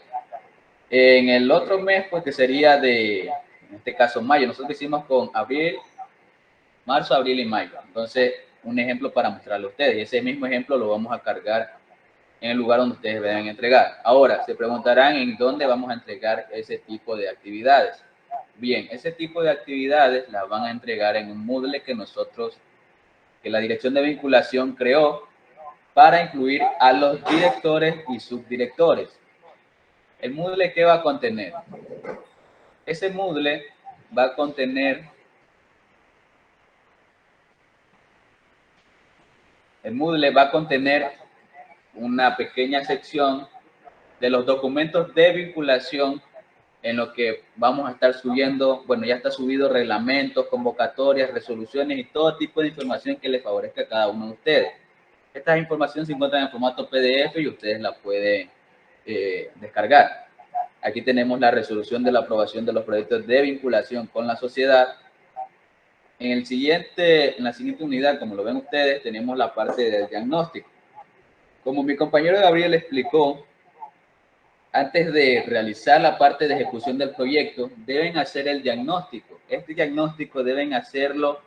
En el otro mes, pues que sería en este caso mayo, nosotros hicimos con abril, marzo, abril y mayo. Entonces, un ejemplo para mostrarle a ustedes. Y ese mismo ejemplo lo vamos a cargar en el lugar donde ustedes deben entregar. Ahora, se preguntarán en dónde vamos a entregar ese tipo de actividades. Bien, ese tipo de actividades las van a entregar en un Moodle que la Dirección de Vinculación creó para incluir a los directores y subdirectores. ¿El Moodle qué va a contener? Ese Moodle va a contener una pequeña sección de los documentos de vinculación en lo que vamos a estar subiendo, bueno, ya está subido reglamentos, convocatorias, resoluciones y todo tipo de información que les favorezca a cada uno de ustedes. Esta información se encuentra en formato PDF y ustedes la pueden descargar. Aquí tenemos la resolución de la aprobación de los proyectos de vinculación con la sociedad. En la siguiente unidad, como lo ven ustedes, tenemos la parte del diagnóstico. Como mi compañero Gabriel explicó, antes de realizar la parte de ejecución del proyecto, deben hacer el diagnóstico. Este diagnóstico deben hacerlo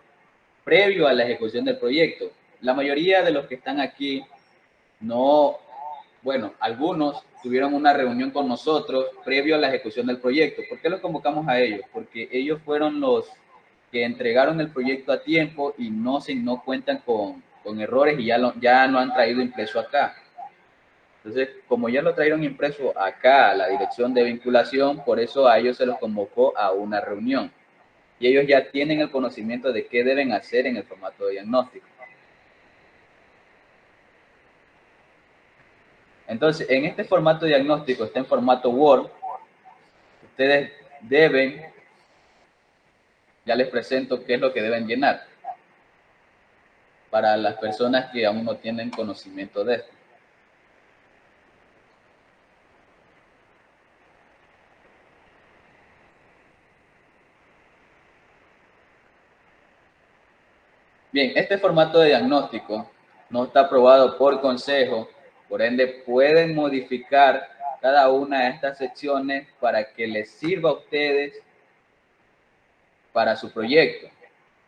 previo a la ejecución del proyecto. La mayoría de los que están aquí algunos tuvieron una reunión con nosotros previo a la ejecución del proyecto. ¿Por qué los convocamos a ellos? Porque ellos fueron los que entregaron el proyecto a tiempo y no cuentan con errores y ya no han traído impreso acá. Entonces, como ya lo trajeron impreso acá a la dirección de vinculación, por eso a ellos se los convocó a una reunión. Y ellos ya tienen el conocimiento de qué deben hacer en el formato de diagnóstico. Entonces, en este formato de diagnóstico, está en formato Word, ustedes ya les presento qué es lo que deben llenar para las personas que aún no tienen conocimiento de esto. Bien, este formato de diagnóstico no está aprobado por consejo, por ende pueden modificar cada una de estas secciones para que les sirva a ustedes para su proyecto.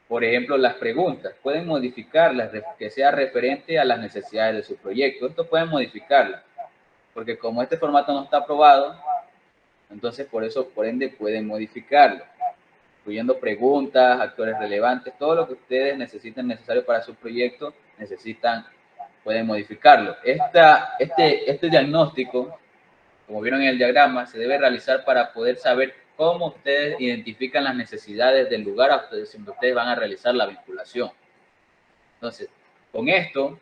Por ejemplo, las preguntas, pueden modificarlas que sea referente a las necesidades de su proyecto. Esto pueden modificarlas, porque como este formato no está aprobado, entonces por ende pueden modificarlo, incluyendo preguntas, actores relevantes, todo lo que ustedes necesiten necesario para su proyecto, pueden modificarlo. Este diagnóstico, como vieron en el diagrama, se debe realizar para poder saber cómo ustedes identifican las necesidades del lugar donde ustedes van a realizar la vinculación. Entonces, con esto,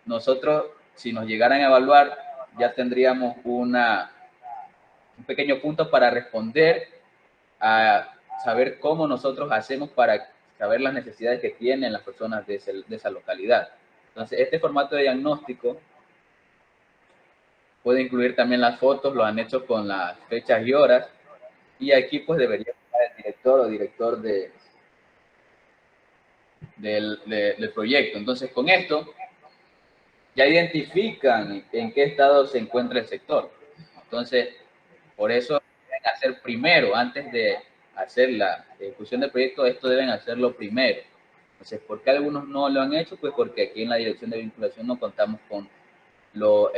nosotros, si nos llegaran a evaluar, ya tendríamos un pequeño punto para responder a saber cómo nosotros hacemos para saber las necesidades que tienen las personas de esa localidad. Entonces, este formato de diagnóstico puede incluir también las fotos, los anexos con las fechas y horas, y aquí pues debería estar el director o director del proyecto. Entonces, con esto ya identifican en qué estado se encuentra el sector. Entonces, por eso deben hacer primero, antes de hacer la ejecución del proyecto, esto deben hacerlo primero. Entonces, ¿por qué algunos no lo han hecho? Pues porque aquí en la dirección de vinculación no contamos con los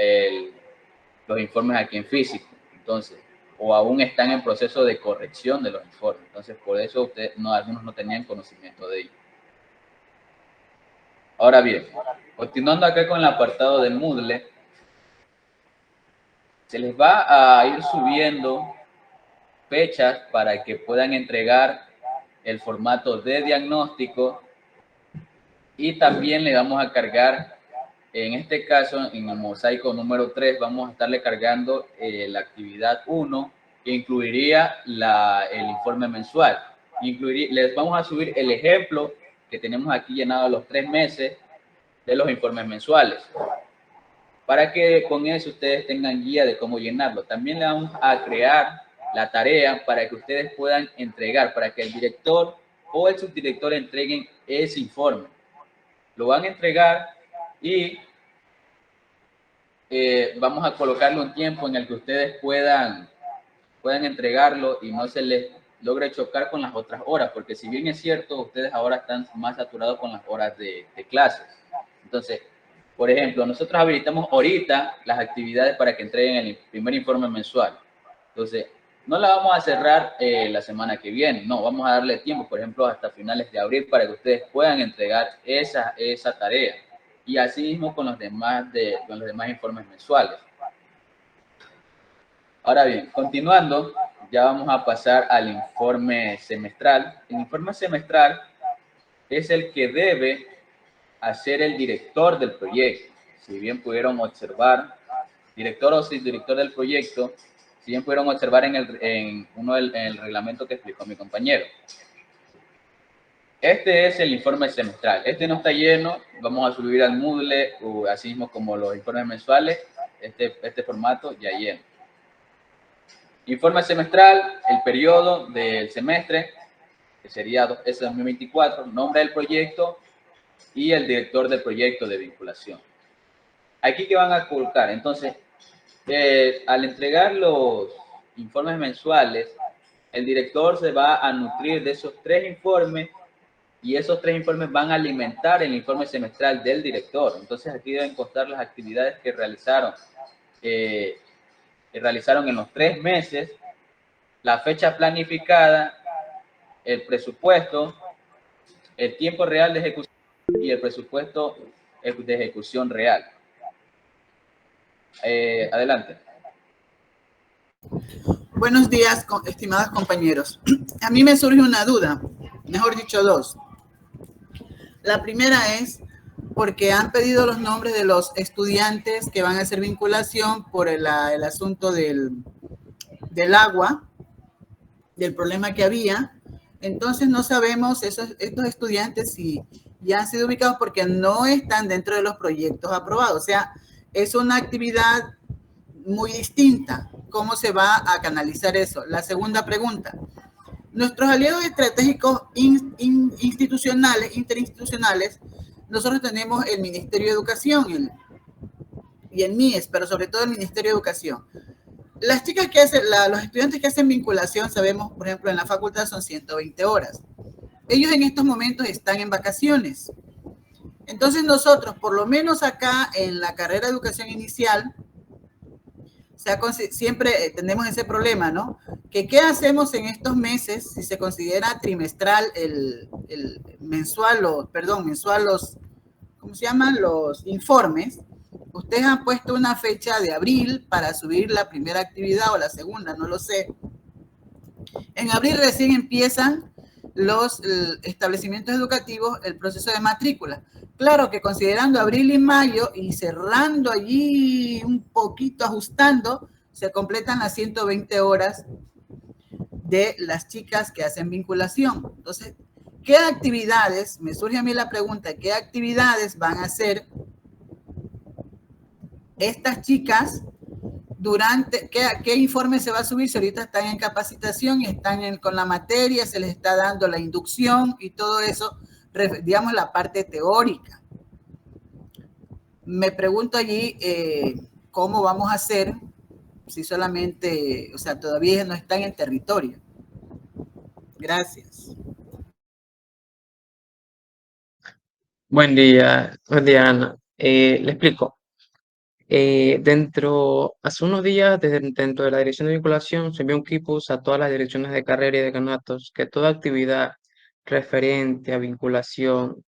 informes aquí en físico. Entonces, o aún están en proceso de corrección de los informes. Entonces, por eso algunos no tenían conocimiento de ello. Ahora bien, continuando acá con el apartado del Moodle, se les va a ir subiendo fechas para que puedan entregar el formato de diagnóstico y también le vamos a cargar, en este caso, en el mosaico número 3, vamos a estarle cargando la actividad 1, que incluiría el informe mensual. Les vamos a subir el ejemplo que tenemos aquí llenado a los 3 meses de los informes mensuales, para que con eso ustedes tengan guía de cómo llenarlo. También le vamos a crear la tarea para que ustedes puedan entregar, para que el director o el subdirector entreguen ese informe. Lo van a entregar y vamos a colocarle un tiempo en el que ustedes puedan entregarlo y no se les logre chocar con las otras horas, porque si bien es cierto, ustedes ahora están más saturados con las horas de clases. Entonces, por ejemplo, nosotros habilitamos ahorita las actividades para que entreguen el primer informe mensual. Entonces, no la vamos a cerrar la semana que viene, no, vamos a darle tiempo, por ejemplo, hasta finales de abril para que ustedes puedan entregar esa tarea. Y así mismo con los demás informes mensuales. Ahora bien, continuando, ya vamos a pasar al informe semestral. El informe semestral es el que debe hacer el director del proyecto. Si bien pudieron observar, director o subdirector del proyecto, si bien pudieron observar en el reglamento que explicó mi compañero. Este es el informe semestral. Este no está lleno, vamos a subir al Moodle, o así mismo como los informes mensuales, este formato ya lleno. Informe semestral, el periodo del semestre, que sería ese 2024, nombre del proyecto y el director del proyecto de vinculación. Aquí que van a colocar, entonces, al entregar los informes mensuales, el director se va a nutrir de esos 3 informes y esos 3 informes van a alimentar el informe semestral del director. Entonces aquí deben constar las actividades que realizaron en los 3 meses, la fecha planificada, el presupuesto, el tiempo real de ejecución y el presupuesto de ejecución real. Adelante. Buenos días, estimados compañeros. A mí me surge una duda, mejor dicho dos. La primera es porque han pedido los nombres de los estudiantes que van a hacer vinculación por el asunto del agua, del problema que había. Entonces no sabemos estos estudiantes si ya han sido ubicados porque no están dentro de los proyectos aprobados. O sea, es una actividad muy distinta. ¿Cómo se va a canalizar eso? La segunda pregunta. Nuestros aliados estratégicos interinstitucionales, nosotros tenemos el Ministerio de Educación y el MIES, pero sobre todo el Ministerio de Educación. Las chicas que hacen, los estudiantes que hacen vinculación, sabemos, por ejemplo, en la facultad son 120 horas. Ellos en estos momentos están en vacaciones. Entonces nosotros, por lo menos acá en la carrera de educación inicial, siempre tenemos ese problema, ¿no? ¿Qué hacemos en estos meses si se considera trimestral el mensual, ¿cómo se llaman? Los informes. Ustedes han puesto una fecha de abril para subir la primera actividad o la segunda, no lo sé. En abril recién empiezan los establecimientos educativos el proceso de matrícula. Claro que considerando abril y mayo y cerrando allí un poquito, ajustando, se completan las 120 horas de las chicas que hacen vinculación. Entonces, ¿qué actividades? Me surge a mí la pregunta, ¿qué actividades van a hacer estas chicas durante, qué informe se va a subir si ahorita están en capacitación y están con la materia, se les está dando la inducción y todo eso, digamos la parte teórica? Me pregunto allí cómo vamos a hacer si solamente, o sea, todavía no están en territorio. Gracias. Buen día, Ana. Le explico. Hace unos días, dentro de la dirección de vinculación, se envió un quipus a todas las direcciones de carrera y decanatos que toda actividad referente a vinculación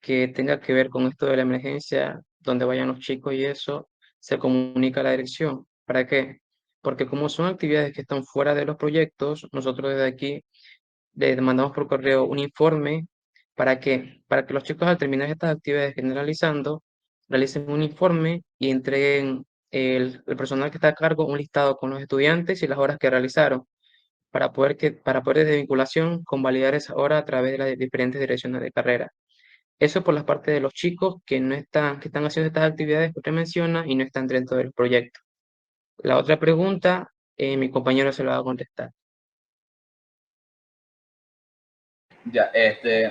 que tenga que ver con esto de la emergencia, donde vayan los chicos y eso, se comunica a la dirección. ¿Para qué? Porque como son actividades que están fuera de los proyectos, nosotros desde aquí les mandamos por correo un informe. ¿Para qué? Para que los chicos al terminar estas actividades generalizando, realicen un informe y entreguen el personal que está a cargo un listado con los estudiantes y las horas que realizaron, para poder desde vinculación convalidar esa hora a través de las diferentes direcciones de carrera. Eso por la parte de los chicos que no están, que están haciendo estas actividades que usted menciona y no están dentro del proyecto. La otra pregunta, mi compañero se lo va a contestar. Ya,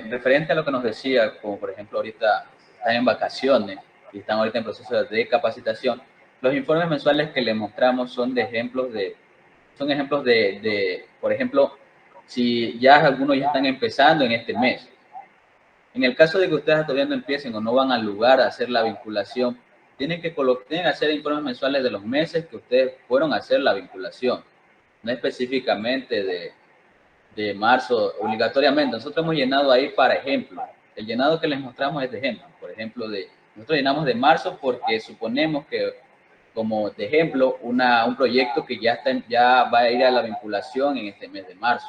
referente a lo que nos decía, como por ejemplo ahorita están en vacaciones y están ahorita en proceso de capacitación, los informes mensuales que les mostramos son ejemplos de, por ejemplo, si ya algunos ya están empezando en este mes. En el caso de que ustedes todavía no empiecen o no van al lugar a hacer la vinculación, tienen que hacer informes mensuales de los meses que ustedes fueron a hacer la vinculación, no específicamente de marzo obligatoriamente. Nosotros hemos llenado ahí para ejemplo. El llenado que les mostramos es de ejemplo. Por ejemplo, nosotros llenamos de marzo porque suponemos que, como de ejemplo, un proyecto que ya va a ir a la vinculación en este mes de marzo.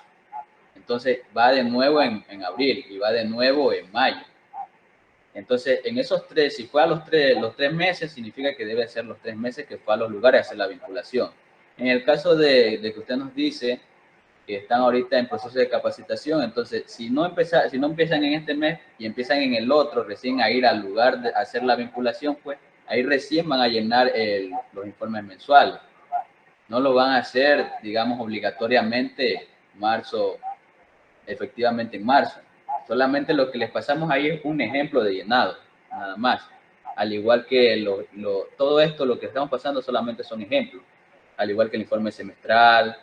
Entonces va de nuevo en abril y va de nuevo en mayo. Entonces, en esos tres, si fue a los tres meses, significa que debe ser los 3 meses que fue a los lugares a hacer la vinculación. En el caso de que usted nos dice que están ahorita en proceso de capacitación, entonces si no empiezan en este mes y empiezan en el otro, recién a ir al lugar de hacer la vinculación, pues ahí recién van a llenar los informes mensuales. No lo van a hacer, digamos, obligatoriamente efectivamente en marzo. Solamente lo que les pasamos ahí es un ejemplo de llenado, nada más. Al igual que todo esto, lo que estamos pasando solamente son ejemplos. Al igual que el informe semestral,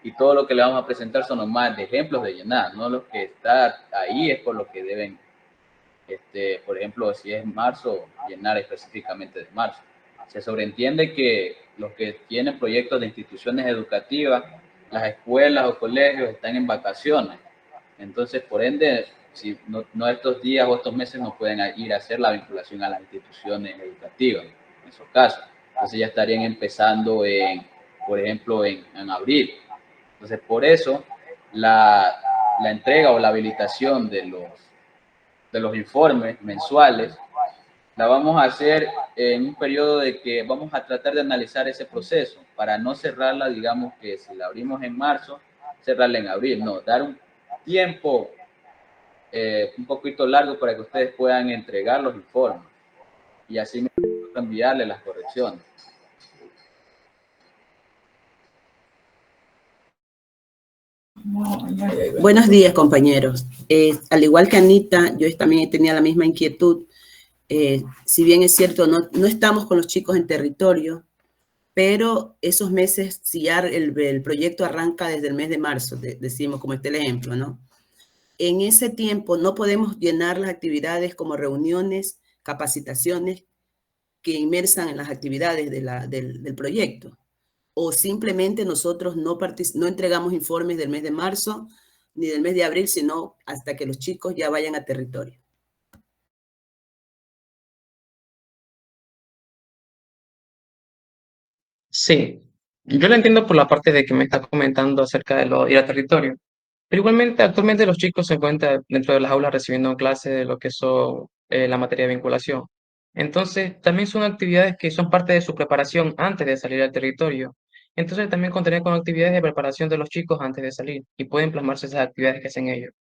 y todo lo que le vamos a presentar son nomás de ejemplos de llenar, no los que está ahí es por lo que deben, por ejemplo, si es marzo, llenar específicamente de marzo. Se sobreentiende que los que tienen proyectos de instituciones educativas, las escuelas o colegios están en vacaciones, entonces por ende, si no estos días o estos meses no pueden ir a hacer la vinculación a las instituciones educativas, en esos casos. Entonces ya estarían empezando por ejemplo, en abril. Entonces, por eso, la entrega o la habilitación de los informes mensuales la vamos a hacer en un periodo de que vamos a tratar de analizar ese proceso para no cerrarla, digamos que si la abrimos en marzo, cerrarla en abril, no, dar un tiempo un poquito largo para que ustedes puedan entregar los informes y así enviarle las correcciones. Buenos días, compañeros. Al igual que Anita, yo también tenía la misma inquietud. Si bien es cierto, no estamos con los chicos en territorio, pero esos meses, si ya el proyecto arranca desde el mes de marzo, decimos como este el ejemplo, ¿no? En ese tiempo no podemos llenar las actividades como reuniones, capacitaciones que inmersan en las actividades del proyecto. O simplemente nosotros no entregamos informes del mes de marzo ni del mes de abril, sino hasta que los chicos ya vayan a territorio. Sí, yo lo entiendo por la parte de que me está comentando acerca de lo ir a territorio. Pero igualmente, actualmente los chicos se encuentran dentro de las aulas recibiendo clases de lo que son la materia de vinculación. Entonces, también son actividades que son parte de su preparación antes de salir al territorio. Entonces, también contaría con actividades de preparación de los chicos antes de salir y pueden plasmarse esas actividades que hacen ellos.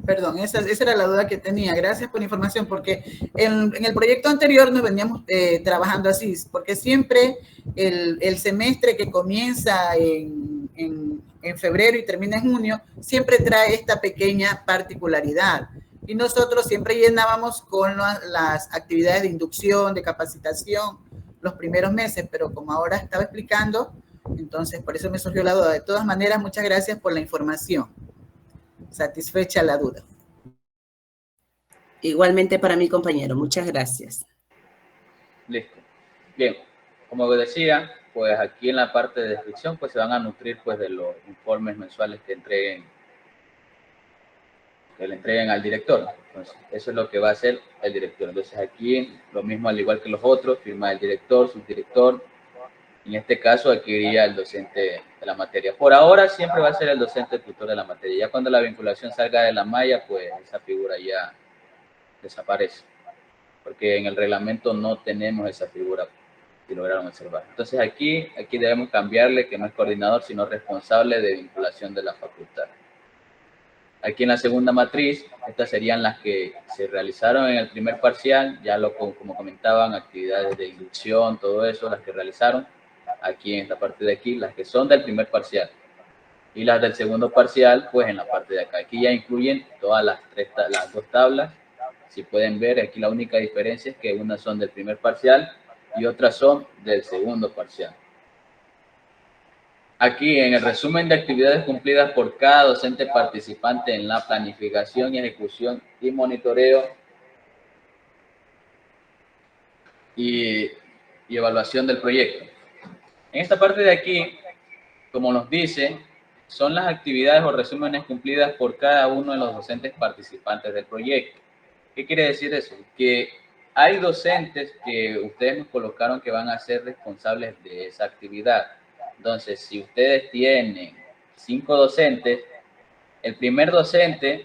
Perdón, esa era la duda que tenía. Gracias por la información, porque en el proyecto anterior nos veníamos trabajando así, porque siempre el semestre que comienza en febrero y termina en junio, siempre trae esta pequeña particularidad. Y nosotros siempre llenábamos con las actividades de inducción, de capacitación, los primeros meses, pero como ahora estaba explicando, entonces por eso me surgió la duda. De todas maneras, muchas gracias por la información. Satisfecha la duda. Igualmente para mi compañero, muchas gracias. Listo. Bien, como decía, pues aquí en la parte de descripción pues se van a nutrir pues de los informes mensuales que le entreguen al director. Entonces, eso es lo que va a hacer el director. Entonces aquí lo mismo al igual que los otros, firma el director, subdirector. En este caso aquí iría el docente de la materia. Por ahora siempre va a ser el docente tutor de la materia. Ya cuando la vinculación salga de la malla, pues esa figura ya desaparece. Porque en el reglamento no tenemos esa figura, si lograron observar. Entonces aquí debemos cambiarle que no es coordinador, sino responsable de vinculación de la facultad. Aquí en la segunda matriz, estas serían las que se realizaron en el primer parcial, ya como comentaban, actividades de inducción, todo eso, las que realizaron aquí en esta parte de aquí, las que son del primer parcial. Y las del segundo parcial, pues en la parte de acá. Aquí ya incluyen todas las dos tablas. Si pueden ver, aquí la única diferencia es que unas son del primer parcial y otras son del segundo parcial. Aquí en el resumen de actividades cumplidas por cada docente participante en la planificación y ejecución y monitoreo y evaluación del proyecto. En esta parte de aquí, como nos dice, son las actividades o resúmenes cumplidas por cada uno de los docentes participantes del proyecto. ¿Qué quiere decir eso? Que hay docentes que ustedes nos colocaron que van a ser responsables de esa actividad. Entonces, si ustedes tienen 5 docentes, el primer docente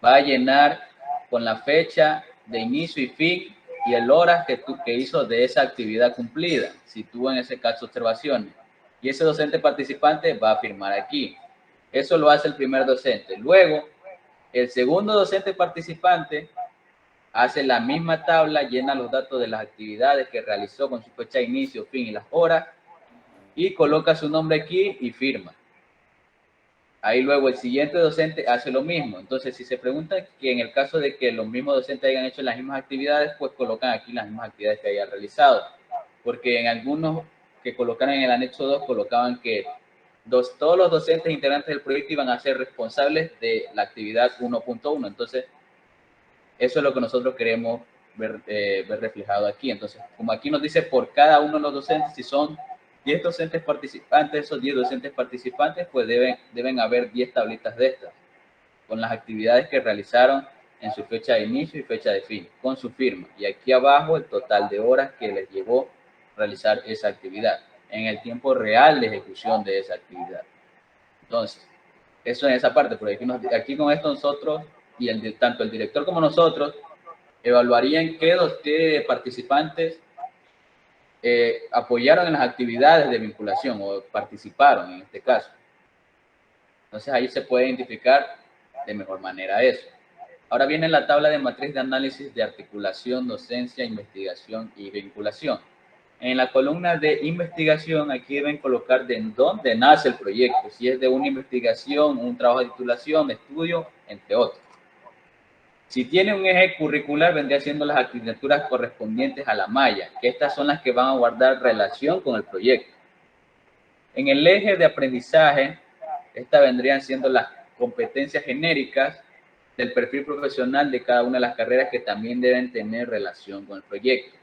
va a llenar con la fecha de inicio y fin y el hora que hizo de esa actividad cumplida, si tuvo en ese caso observaciones. Y ese docente participante va a firmar aquí. Eso lo hace el primer docente. Luego, el segundo docente participante hace la misma tabla, llena los datos de las actividades que realizó con su fecha de inicio, fin y las horas, y coloca su nombre aquí y firma. Ahí luego el siguiente docente hace lo mismo. Entonces, si se pregunta que en el caso de que los mismos docentes hayan hecho las mismas actividades, pues colocan aquí las mismas actividades que hayan realizado. Porque en algunos que colocaron en el anexo 2, colocaban que todos los docentes integrantes del proyecto iban a ser responsables de la actividad 1.1. Entonces, eso es lo que nosotros queremos ver reflejado aquí. Entonces, como aquí nos dice por cada uno de los docentes, si son 10 docentes participantes, esos 10 docentes participantes, pues deben haber 10 tablitas de estas, con las actividades que realizaron en su fecha de inicio y fecha de fin, con su firma. Y aquí abajo el total de horas que les llevó realizar esa actividad, en el tiempo real de ejecución de esa actividad. Entonces, eso en esa parte, porque aquí con esto nosotros, y tanto el director como nosotros, evaluarían qué participantes apoyaron en las actividades de vinculación o participaron en este caso. Entonces ahí se puede identificar de mejor manera eso. Ahora viene la tabla de matriz de análisis de articulación, docencia, investigación y vinculación. En la columna de investigación, aquí deben colocar de dónde nace el proyecto, si es de una investigación, un trabajo de titulación, de estudio, entre otros. Si tiene un eje curricular, vendría siendo las asignaturas correspondientes a la malla, que estas son las que van a guardar relación con el proyecto. En el eje de aprendizaje, estas vendrían siendo las competencias genéricas del perfil profesional de cada una de las carreras que también deben tener relación con el proyecto.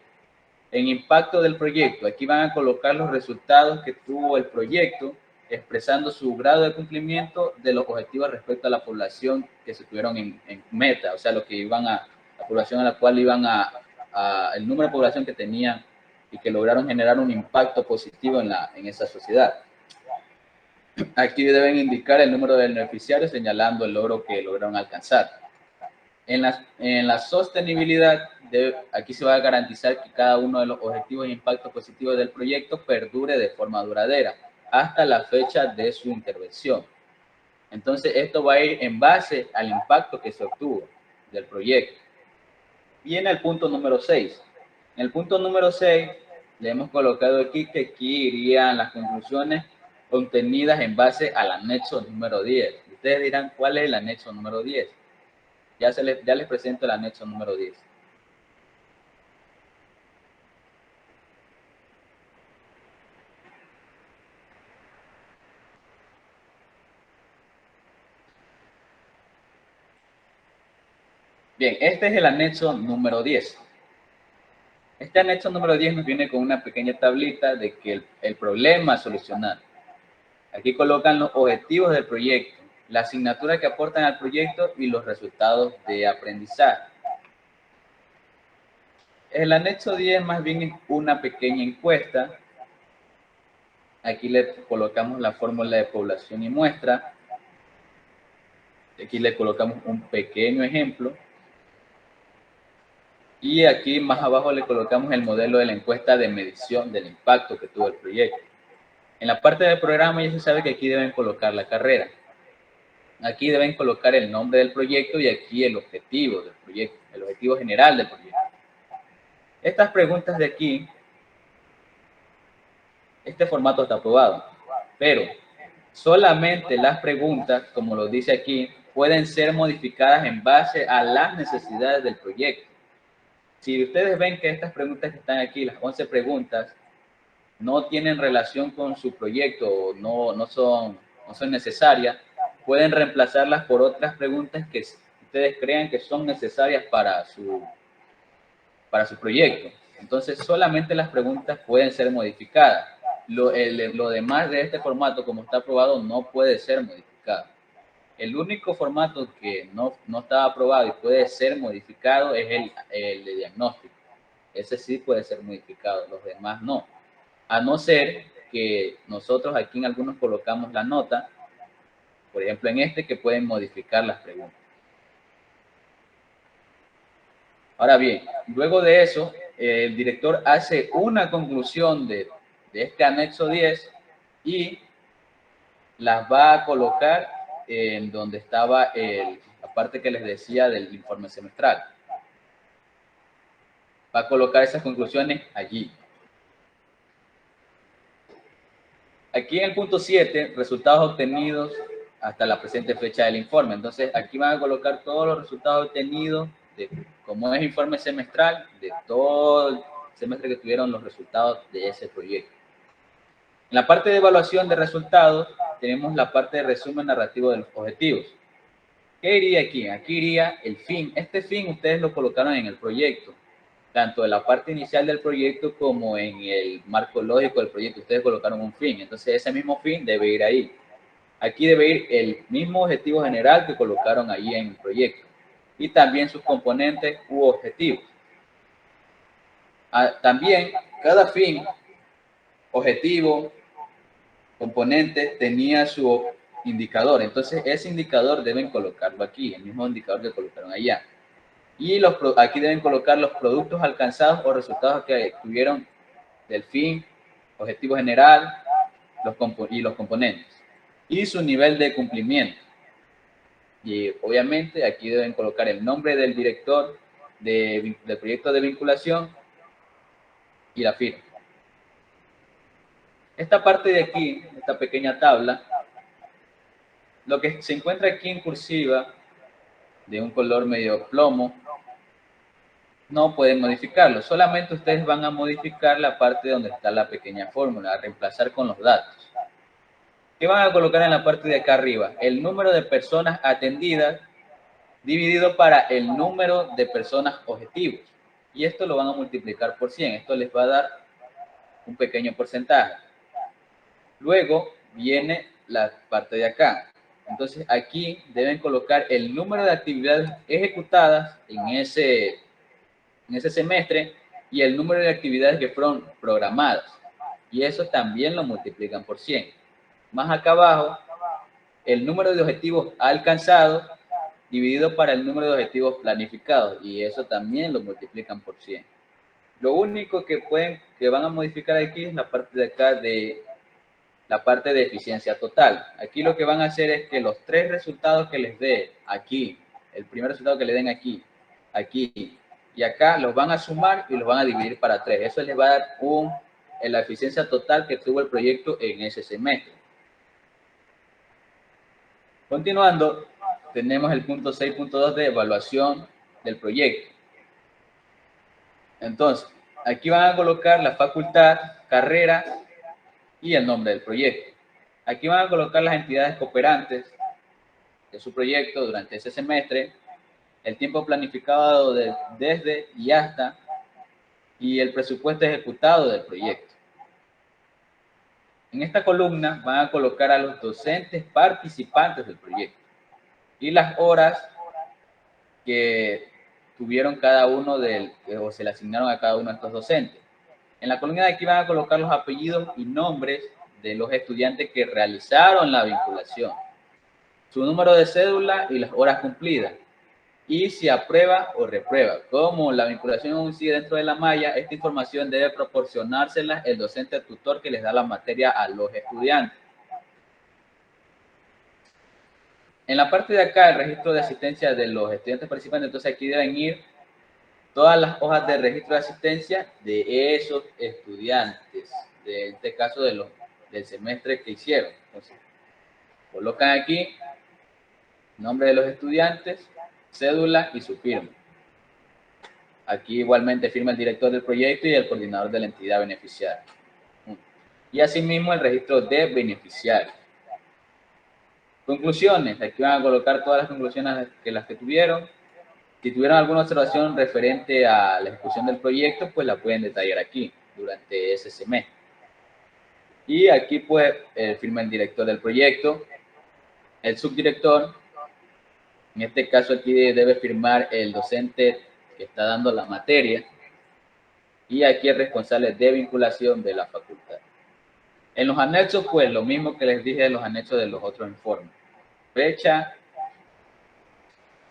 En impacto del proyecto, aquí van a colocar los resultados que tuvo el proyecto, expresando su grado de cumplimiento de los objetivos respecto a la población que se tuvieron en meta, o sea, lo que iban la población a la cual iban el número de población que tenían y que lograron generar un impacto positivo en esa sociedad. Aquí deben indicar el número de beneficiarios señalando el logro que lograron alcanzar. En la sostenibilidad, aquí se va a garantizar que cada uno de los objetivos e impactos positivos del proyecto perdure de forma duradera hasta la fecha de su intervención. Entonces, esto va a ir en base al impacto que se obtuvo del proyecto. Y en el punto número 6. En el punto número 6, le hemos colocado aquí que aquí irían las conclusiones obtenidas en base al anexo número 10. Ustedes dirán, ¿cuál es el anexo número 10? Ya les presento el anexo número 10. Bien, este es el anexo número 10. Este anexo número 10 nos viene con una pequeña tablita de que el problema a solucionar. Aquí colocan los objetivos del proyecto, la asignatura que aportan al proyecto y los resultados de aprendizaje. El anexo 10 más bien es una pequeña encuesta. Aquí le colocamos la fórmula de población y muestra. Aquí le colocamos un pequeño ejemplo. Y aquí más abajo le colocamos el modelo de la encuesta de medición del impacto que tuvo el proyecto. En la parte del programa ya se sabe que aquí deben colocar la carrera. Aquí deben colocar el nombre del proyecto y aquí el objetivo del proyecto, el objetivo general del proyecto. Estas preguntas de aquí, este formato está aprobado, pero solamente las preguntas, como lo dice aquí, pueden ser modificadas en base a las necesidades del proyecto. Si ustedes ven que estas preguntas que están aquí, las 11 preguntas, no tienen relación con su proyecto o no son necesarias, pueden reemplazarlas por otras preguntas que ustedes crean que son necesarias para su proyecto. Entonces, solamente las preguntas pueden ser modificadas. Lo demás de este formato, como está aprobado, no puede ser modificado. El único formato que no está aprobado y puede ser modificado es el de diagnóstico. Ese sí puede ser modificado, los demás no. A no ser que nosotros aquí en algunos colocamos la nota, por ejemplo en este, que pueden modificar las preguntas. Ahora bien, luego de eso, el director hace una conclusión de este anexo 10 y las va a colocar en donde estaba la parte que les decía del informe semestral. Va a colocar esas conclusiones allí. Aquí en el punto 7, resultados obtenidos hasta la presente fecha del informe. Entonces, aquí van a colocar todos los resultados obtenidos, como es informe semestral, de todo el semestre que tuvieron los resultados de ese proyecto. En la parte de evaluación de resultados, tenemos la parte de resumen narrativo de los objetivos. ¿Qué iría aquí? Aquí iría el fin. Este fin ustedes lo colocaron en el proyecto, tanto en la parte inicial del proyecto como en el marco lógico del proyecto. Ustedes colocaron un fin, entonces ese mismo fin debe ir ahí. Aquí debe ir el mismo objetivo general que colocaron ahí en el proyecto y también sus componentes u objetivos. También cada fin, objetivo, componente tenía su indicador, entonces ese indicador deben colocarlo aquí, el mismo indicador que colocaron allá. Y aquí deben colocar los productos alcanzados o resultados que tuvieron del fin, objetivo general y los componentes. Y su nivel de cumplimiento. Y obviamente aquí deben colocar el nombre del director del proyecto de vinculación y la firma. Esta parte de aquí, esta pequeña tabla, lo que se encuentra aquí en cursiva, de un color medio plomo, no pueden modificarlo. Solamente ustedes van a modificar la parte donde está la pequeña fórmula, a reemplazar con los datos. ¿Qué van a colocar en la parte de acá arriba? El número de personas atendidas dividido para el número de personas objetivos. Y esto lo van a multiplicar por 100. Esto les va a dar un pequeño porcentaje. Luego viene la parte de acá. Entonces aquí deben colocar el número de actividades ejecutadas en ese semestre y el número de actividades que fueron programadas. Y eso también lo multiplican por 100. Más acá abajo, el número de objetivos alcanzados dividido para el número de objetivos planificados. Y eso también lo multiplican por 100. Lo único que van a modificar aquí es la parte de acá de la parte de eficiencia total. Aquí lo que van a hacer es que los 3 resultados que les dé aquí, el primer resultado que le den aquí, aquí y acá, los van a sumar y los van a dividir para 3. Eso les va a dar la eficiencia total que tuvo el proyecto en ese semestre. Continuando, tenemos el punto 6.2 de evaluación del proyecto. Entonces, aquí van a colocar la facultad, carrera y el nombre del proyecto. Aquí van a colocar las entidades cooperantes de su proyecto durante ese semestre, el tiempo planificado desde y hasta, y el presupuesto ejecutado del proyecto. En esta columna van a colocar a los docentes participantes del proyecto y las horas que tuvieron cada uno o se le asignaron a cada uno de estos docentes. En la columna de aquí van a colocar los apellidos y nombres de los estudiantes que realizaron la vinculación, su número de cédula y las horas cumplidas, y si aprueba o reprueba. Como la vinculación aún sigue dentro de la malla, esta información debe proporcionársela el docente tutor que les da la materia a los estudiantes. En la parte de acá, el registro de asistencia de los estudiantes participantes, entonces aquí deben ir todas las hojas de registro de asistencia de esos estudiantes, en este caso del semestre que hicieron. Entonces, colocan aquí nombre de los estudiantes, cédula y su firma. Aquí igualmente firma el director del proyecto y el coordinador de la entidad beneficiaria. Y asimismo el registro de beneficiarios. Conclusiones. Aquí van a colocar todas las conclusiones las que tuvieron. Si tuvieron alguna observación referente a la ejecución del proyecto, pues la pueden detallar aquí durante ese semestre. Y aquí pues firma el director del proyecto, el subdirector. En este caso aquí debe firmar el docente que está dando la materia. Y aquí el responsable de vinculación de la facultad. En los anexos, pues lo mismo que les dije de los anexos de los otros informes. Fecha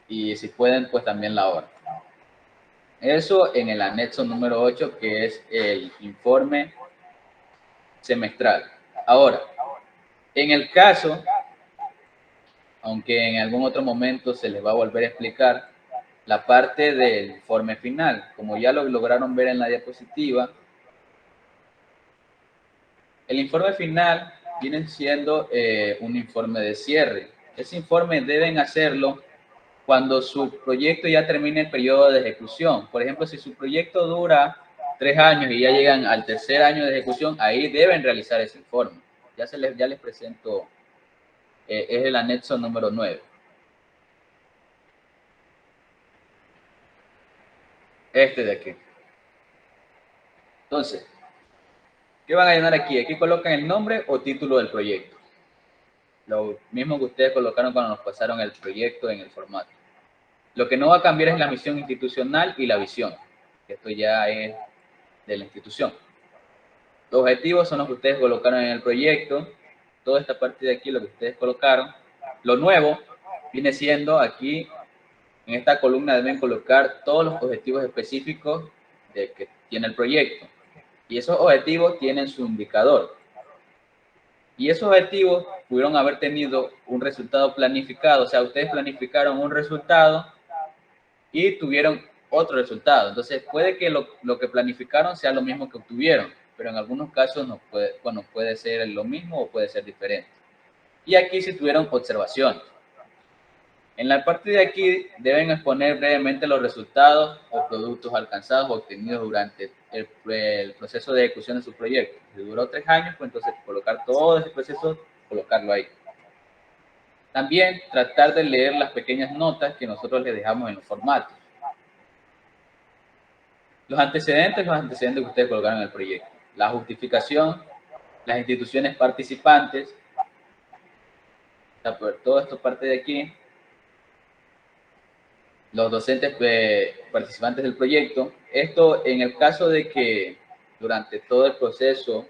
y si pueden, pues también la hora. Eso en el anexo número 8, que es el informe semestral. Ahora, en el caso, aunque en algún otro momento se les va a volver a explicar, la parte del informe final, como ya lo lograron ver en la diapositiva, el informe final viene siendo un informe de cierre. Ese informe deben hacerlo cuando su proyecto ya termine el periodo de ejecución. Por ejemplo, si su proyecto dura 3 años y ya llegan al tercer año de ejecución, ahí deben realizar ese informe. Ya les presento, es el anexo número 9. Este de aquí. Entonces, ¿qué van a llenar aquí? Aquí colocan el nombre o título del proyecto. Lo mismo que ustedes colocaron cuando nos pasaron el proyecto en el formato. Lo que no va a cambiar es la misión institucional y la visión. Esto ya es de la institución. Los objetivos son los que ustedes colocaron en el proyecto. Toda esta parte de aquí, lo que ustedes colocaron. Lo nuevo viene siendo aquí, en esta columna deben colocar todos los objetivos específicos que tiene el proyecto. Y esos objetivos tienen su indicador. Y esos objetivos pudieron haber tenido un resultado planificado. O sea, ustedes planificaron un resultado y tuvieron otro resultado. Entonces, puede que lo que planificaron sea lo mismo que obtuvieron, pero en algunos casos no puede ser lo mismo o puede ser diferente. Y aquí sí tuvieron observaciones. En la parte de aquí deben exponer brevemente los resultados o productos alcanzados o obtenidos durante el proceso de ejecución de su proyecto. Si duró 3 años, pues entonces colocar todo ese proceso, colocarlo ahí. También tratar de leer las pequeñas notas que nosotros les dejamos en los formatos. Los antecedentes que ustedes colocaron en el proyecto. La justificación, las instituciones participantes, todo esto parte de aquí. Los docentes participantes del proyecto. Esto en el caso de que durante todo el proceso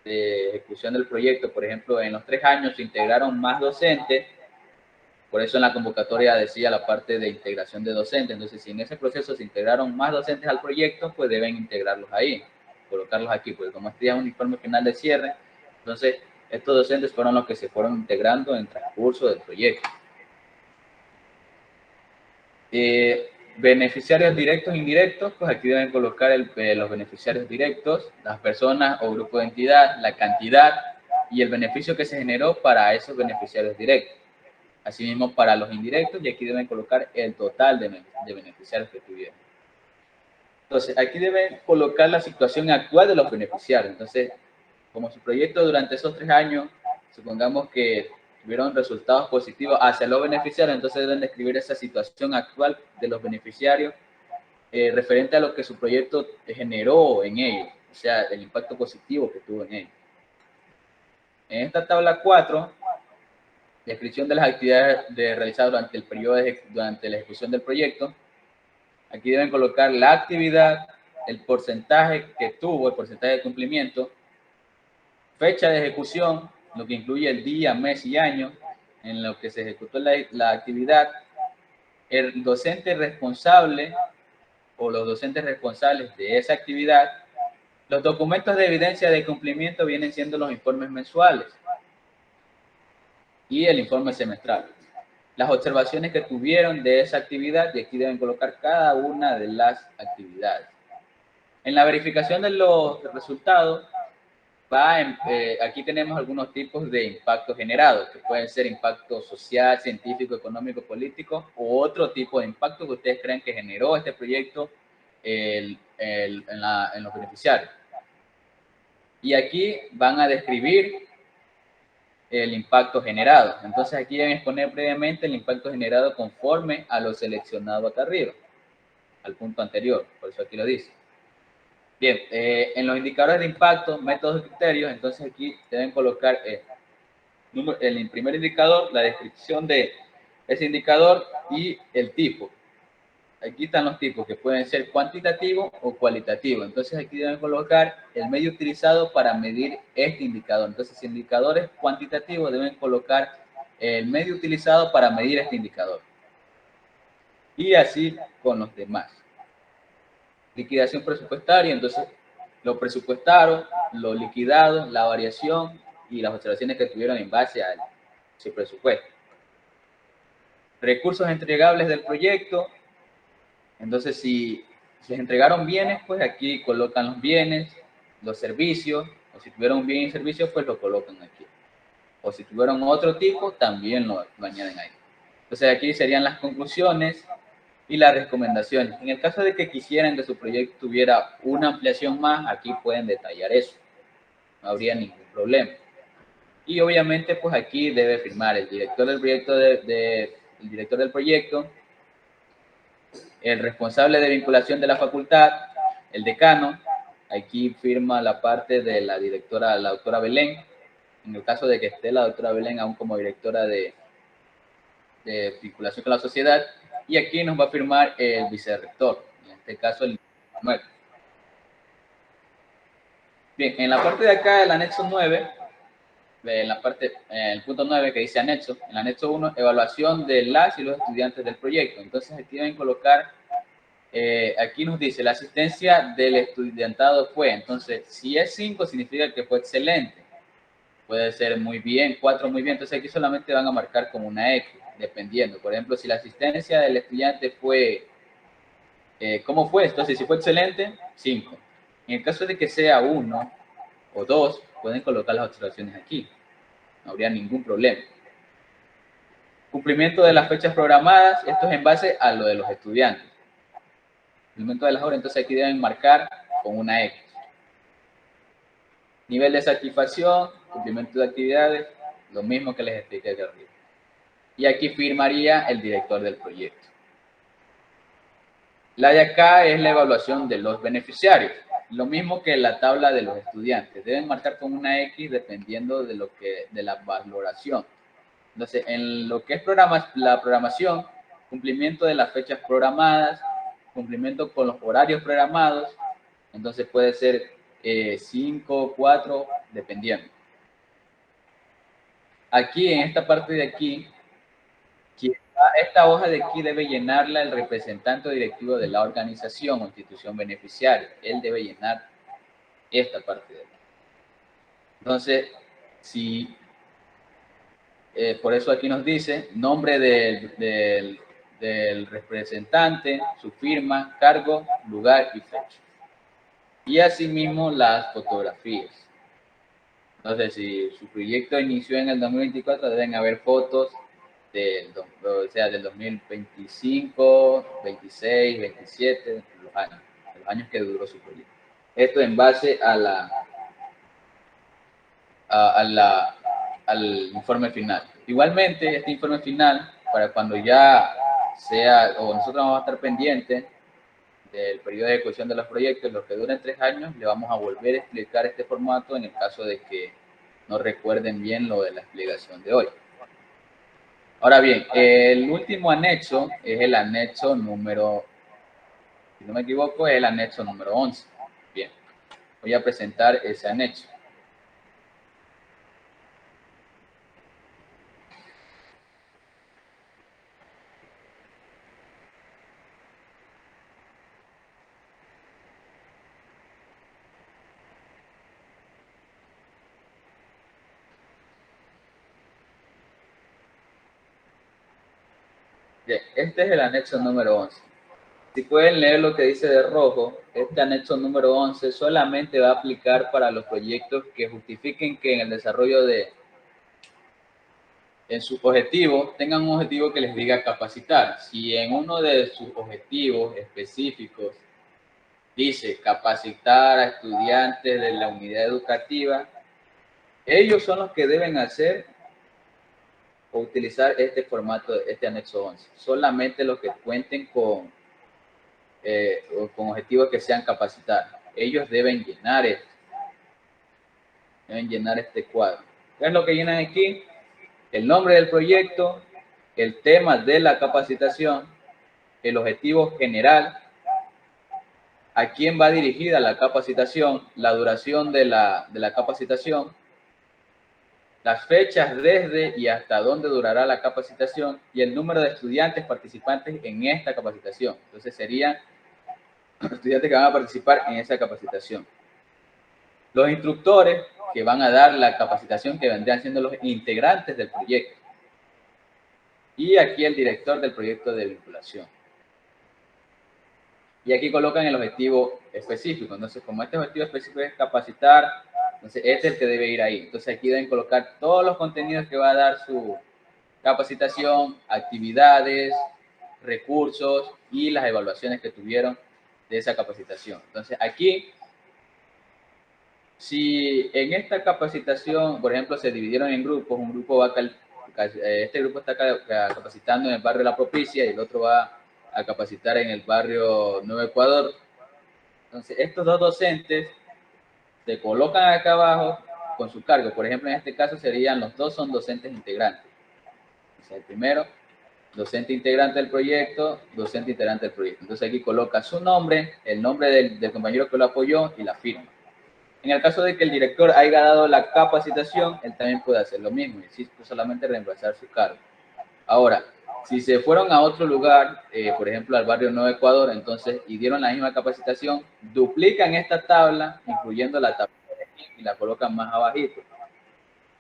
de ejecución del proyecto, por ejemplo, en los 3 años se integraron más docentes, por eso en la convocatoria decía la parte de integración de docentes. Entonces, si en ese proceso se integraron más docentes al proyecto, pues deben integrarlos ahí, colocarlos aquí, porque como este ya es un informe final de cierre, entonces estos docentes fueron los que se fueron integrando en el transcurso del proyecto. Beneficiarios directos e indirectos, pues aquí deben colocar los beneficiarios directos, las personas o grupo de entidad, la cantidad y el beneficio que se generó para esos beneficiarios directos. Asimismo, para los indirectos, y aquí deben colocar el total de beneficiarios que tuvieron. Entonces, aquí deben colocar la situación actual de los beneficiarios. Entonces, como su proyecto durante esos 3 años, supongamos que tuvieron resultados positivos hacia los beneficiarios, entonces deben describir esa situación actual de los beneficiarios referente a lo que su proyecto generó en ellos, o sea, el impacto positivo que tuvo en ellos. En esta tabla 4, descripción de las actividades realizadas durante el periodo durante la ejecución del proyecto. Aquí deben colocar la actividad, el porcentaje que tuvo, el porcentaje de cumplimiento, fecha de ejecución, lo que incluye el día, mes y año en lo que se ejecutó la actividad, el docente responsable o los docentes responsables de esa actividad. Los documentos de evidencia de cumplimiento vienen siendo los informes mensuales y el informe semestral. las observaciones que tuvieron de esa actividad y aquí deben colocar cada una de las actividades. En la verificación de los resultados, aquí tenemos algunos tipos de impactos generados, que pueden ser impacto social, científico, económico, político, u otro tipo de impacto que ustedes creen que generó este proyecto en los beneficiarios. Y aquí van a describir el impacto generado. Entonces aquí deben exponer previamente el impacto generado conforme a lo seleccionado acá arriba, al punto anterior, por eso aquí lo dice. Bien, en los indicadores de impacto, métodos y criterios, entonces aquí deben colocar el primer indicador, la descripción de ese indicador y el tipo. Aquí están los tipos que pueden ser cuantitativo o cualitativo. Entonces aquí deben colocar el medio utilizado para medir este indicador. Entonces, si el indicador es cuantitativo, deben colocar el medio utilizado para medir este indicador. Y así con los demás. Liquidación presupuestaria, entonces lo presupuestaron, lo liquidado, la variación y las observaciones que tuvieron en base a ese presupuesto. Recursos entregables del proyecto. Entonces, si les entregaron bienes, pues aquí colocan los bienes, los servicios, o si tuvieron un bien y servicio, pues lo colocan aquí. O si tuvieron otro tipo, también lo añaden ahí. Entonces, aquí serían las conclusiones y las recomendaciones. En el caso de que quisieran que su proyecto tuviera una ampliación más, aquí pueden detallar eso. No habría ningún problema. Y obviamente, pues aquí debe firmar el director del proyecto, el director del proyecto, el responsable de vinculación de la facultad, el decano. Aquí firma la parte de la directora, la doctora Belén, en el caso de que esté la doctora Belén aún como directora de vinculación con la sociedad, y aquí nos va a firmar el vicerrector, en este caso el Manuel. Bien, en la parte de acá del anexo 9, en la parte, el punto 9 que dice anexo, en el anexo 1, evaluación de las y los estudiantes del proyecto. Entonces aquí deben colocar, aquí nos dice, la asistencia del estudiantado fue, entonces si es 5 significa que fue excelente, puede ser muy bien, 4 muy bien, entonces aquí solamente van a marcar como una X, dependiendo. Por ejemplo, si la asistencia del estudiante fue, ¿cómo fue? Entonces, si fue excelente, 5. En el caso de que sea 1 o 2, pueden colocar las observaciones aquí. No habría ningún problema. Cumplimiento de las fechas programadas, esto es en base a lo de los estudiantes. Cumplimiento de las horas, entonces aquí deben marcar con una X. Nivel de satisfacción, cumplimiento de actividades, lo mismo que les expliqué aquí arriba. Y aquí firmaría el director del proyecto. La de acá es la evaluación de los beneficiarios, lo mismo que la tabla de los estudiantes. Deben marcar con una X dependiendo de la valoración. Entonces, en lo que es la programación, cumplimiento de las fechas programadas, cumplimiento con los horarios programados, entonces puede ser 5, 4, dependiendo. Aquí, en esta parte de aquí, esta hoja de aquí debe llenarla el representante directivo de la organización o institución beneficiaria. Él debe llenar esta parte de aquí. Entonces, si, por eso aquí nos dice nombre del representante, su firma, cargo, lugar y fecha. Y asimismo las fotografías. Entonces, si su proyecto inició en el 2024, deben haber fotos del 2025, 26, 27, los años que duró su proyecto. Esto en base al informe final. Igualmente, este informe final, para cuando ya sea, o nosotros vamos a estar pendientes del periodo de ejecución de los proyectos, los que duren 3 años, le vamos a volver a explicar este formato en el caso de que no recuerden bien lo de la explicación de hoy. Ahora bien, el último anexo es el anexo número, si no me equivoco, es el anexo número 11. Bien, voy a presentar ese anexo. Bien, este es el anexo número 11. Si pueden leer lo que dice de rojo, este anexo número 11 solamente va a aplicar para los proyectos que justifiquen que en el desarrollo en sus objetivos, tengan un objetivo que les diga capacitar. Si en uno de sus objetivos específicos dice capacitar a estudiantes de la unidad educativa, ellos son los que deben hacer o utilizar este formato, este anexo 11. Solamente los que cuenten con objetivos que sean capacitar. Ellos deben llenar este cuadro. ¿Qué es lo que llenan aquí? El nombre del proyecto, el tema de la capacitación, el objetivo general, a quién va dirigida la capacitación, la duración de la capacitación, las fechas desde y hasta dónde durará la capacitación y el número de estudiantes participantes en esta capacitación. Entonces serían los estudiantes que van a participar en esa capacitación. Los instructores que van a dar la capacitación, que vendrían siendo los integrantes del proyecto. Y aquí el director del proyecto de vinculación. Y aquí colocan el objetivo específico. Entonces, como este objetivo específico es capacitar, entonces este es el que debe ir ahí. Entonces aquí deben colocar todos los contenidos que va a dar su capacitación, actividades, recursos y las evaluaciones que tuvieron de esa capacitación. Entonces aquí, si en esta capacitación, por ejemplo, se dividieron en grupos, un grupo va este grupo está capacitando en el barrio La Propicia y el otro va a capacitar en el barrio Nuevo Ecuador. Entonces, estos dos docentes se colocan acá abajo con su cargo. Por ejemplo, en este caso serían los dos son docentes integrantes. O sea, el primero, docente integrante del proyecto, docente integrante del proyecto. Entonces aquí coloca su nombre, el nombre del compañero que lo apoyó y la firma. En el caso de que el director haya dado la capacitación, él también puede hacer lo mismo, y solamente reemplazar su cargo. Ahora, si se fueron a otro lugar, por ejemplo al barrio Nuevo Ecuador, entonces, y dieron la misma capacitación, duplican esta tabla, incluyendo la tabla y la colocan más abajito.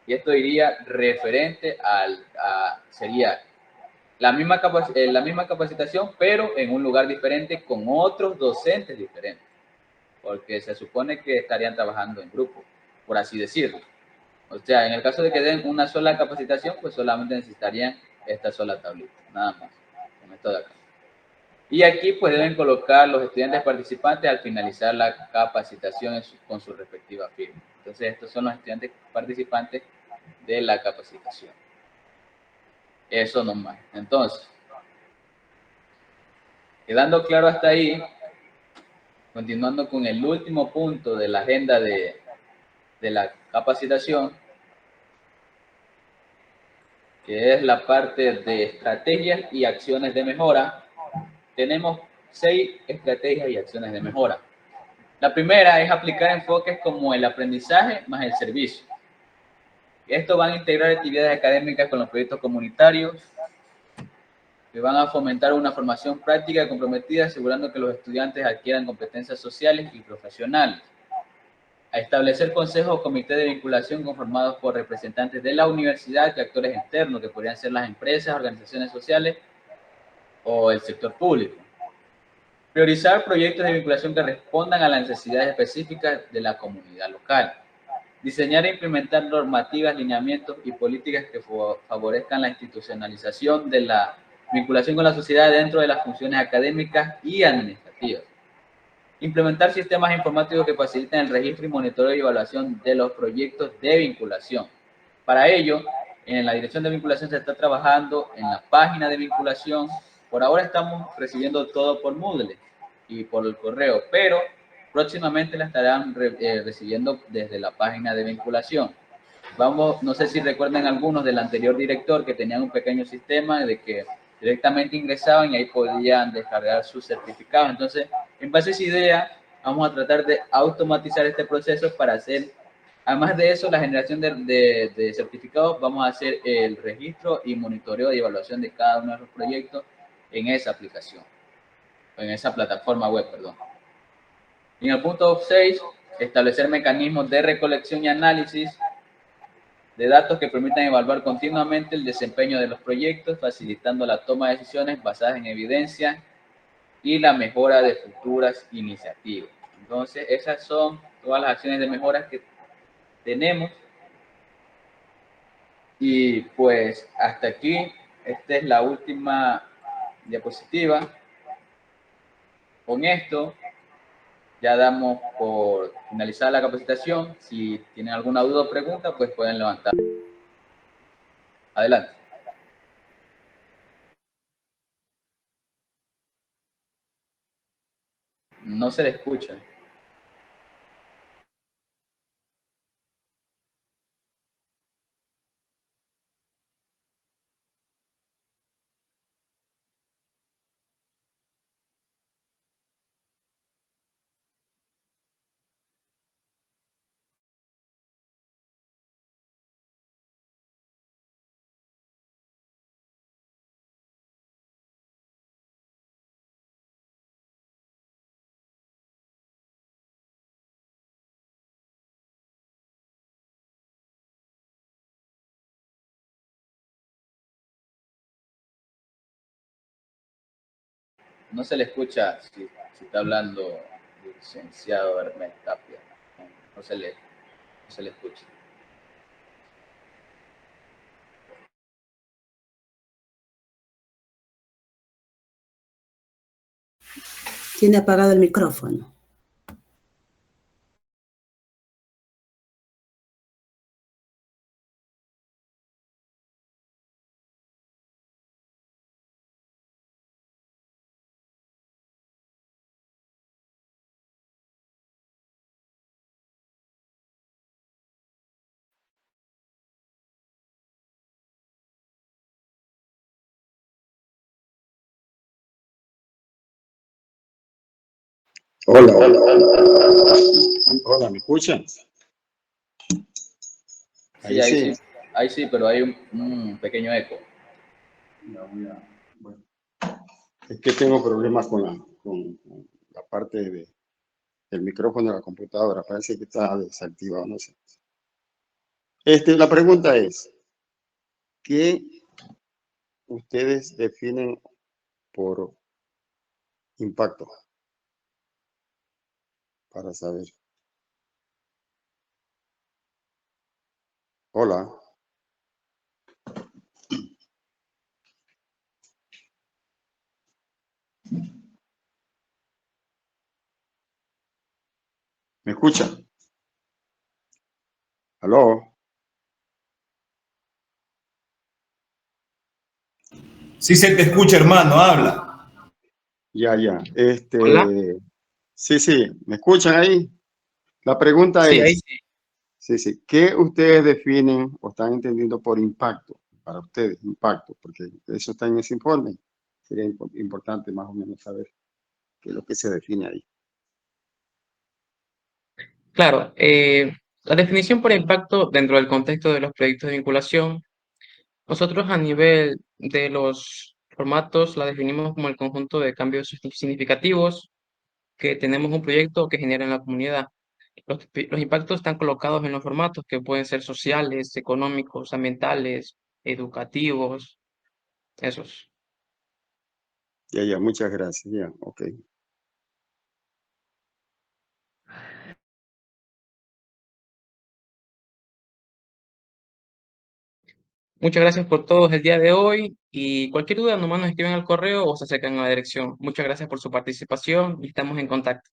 Y esto iría referente sería la misma capacitación, pero en un lugar diferente con otros docentes diferentes, porque se supone que estarían trabajando en grupo, por así decirlo. O sea, en el caso de que den una sola capacitación, pues solamente necesitarían esta sola tablita, nada más, con esto de acá. Y aquí pues deben colocar los estudiantes participantes al finalizar la capacitación con su respectiva firma. Entonces estos son los estudiantes participantes de la capacitación. Eso nomás. Entonces, quedando claro hasta ahí, continuando con el último punto de la agenda de la capacitación, que es la parte de estrategias y acciones de mejora. Tenemos 6 estrategias y acciones de mejora. La primera es aplicar enfoques como el aprendizaje más el servicio. Esto van a integrar actividades académicas con los proyectos comunitarios, que van a fomentar una formación práctica y comprometida, asegurando que los estudiantes adquieran competencias sociales y profesionales. A establecer consejos o comités de vinculación conformados por representantes de la universidad y actores externos, que podrían ser las empresas, organizaciones sociales o el sector público. Priorizar proyectos de vinculación que respondan a las necesidades específicas de la comunidad local. Diseñar e implementar normativas, lineamientos y políticas que favorezcan la institucionalización de la vinculación con la sociedad dentro de las funciones académicas y administrativas. Implementar sistemas informáticos que faciliten el registro y monitoreo y evaluación de los proyectos de vinculación. Para ello, en la dirección de vinculación se está trabajando en la página de vinculación. Por ahora estamos recibiendo todo por Moodle y por el correo, pero próximamente la estarán recibiendo desde la página de vinculación. No sé si recuerdan algunos del anterior director que tenían un pequeño sistema de que directamente ingresaban y ahí podían descargar sus certificados. Entonces, en base a esa idea, vamos a tratar de automatizar este proceso para hacer, además de eso, la generación de certificados. Vamos a hacer el registro y monitoreo y evaluación de cada uno de los proyectos en esa aplicación, en esa plataforma web, perdón. En el punto 6, establecer mecanismos de recolección y análisis de datos que permitan evaluar continuamente el desempeño de los proyectos, facilitando la toma de decisiones basadas en evidencia y la mejora de futuras iniciativas. Entonces, esas son todas las acciones de mejora que tenemos. Y pues hasta aquí, esta es la última diapositiva. Con esto ya damos por finalizada la capacitación. Si tienen alguna duda o pregunta, pues pueden levantar. Adelante. No se le escucha. No se le escucha si está hablando el licenciado Hermes Tapia. No se le escucha. Tiene apagado el micrófono. Hola, hola, hola, ¿me escuchan? Sí, ahí sí, pero hay un pequeño eco. Bueno, es que tengo problemas con la parte del micrófono de la computadora, parece que está desactivado, no sé. La pregunta es, ¿qué ustedes definen por impacto? Para saber. Hola. ¿Me escuchan? ¿Aló? Sí se te escucha, hermano, habla. Ya. Hola. Sí, ¿me escuchan ahí? La pregunta Sí, ahí es, sí. sí, ¿qué ustedes definen o están entendiendo por impacto? Para ustedes, impacto, porque eso está en ese informe. Sería importante más o menos saber qué es lo que se define ahí. Claro, la definición por impacto dentro del contexto de los proyectos de vinculación, nosotros a nivel de los formatos la definimos como el conjunto de cambios significativos que tenemos un proyecto que genera en la comunidad. Los impactos están colocados en los formatos que pueden ser sociales, económicos, ambientales, educativos, esos. Ya, muchas gracias. Ya, ok. Muchas gracias por todos el día de hoy y cualquier duda nomás nos escriben al correo o se acercan a la dirección. Muchas gracias por su participación y estamos en contacto.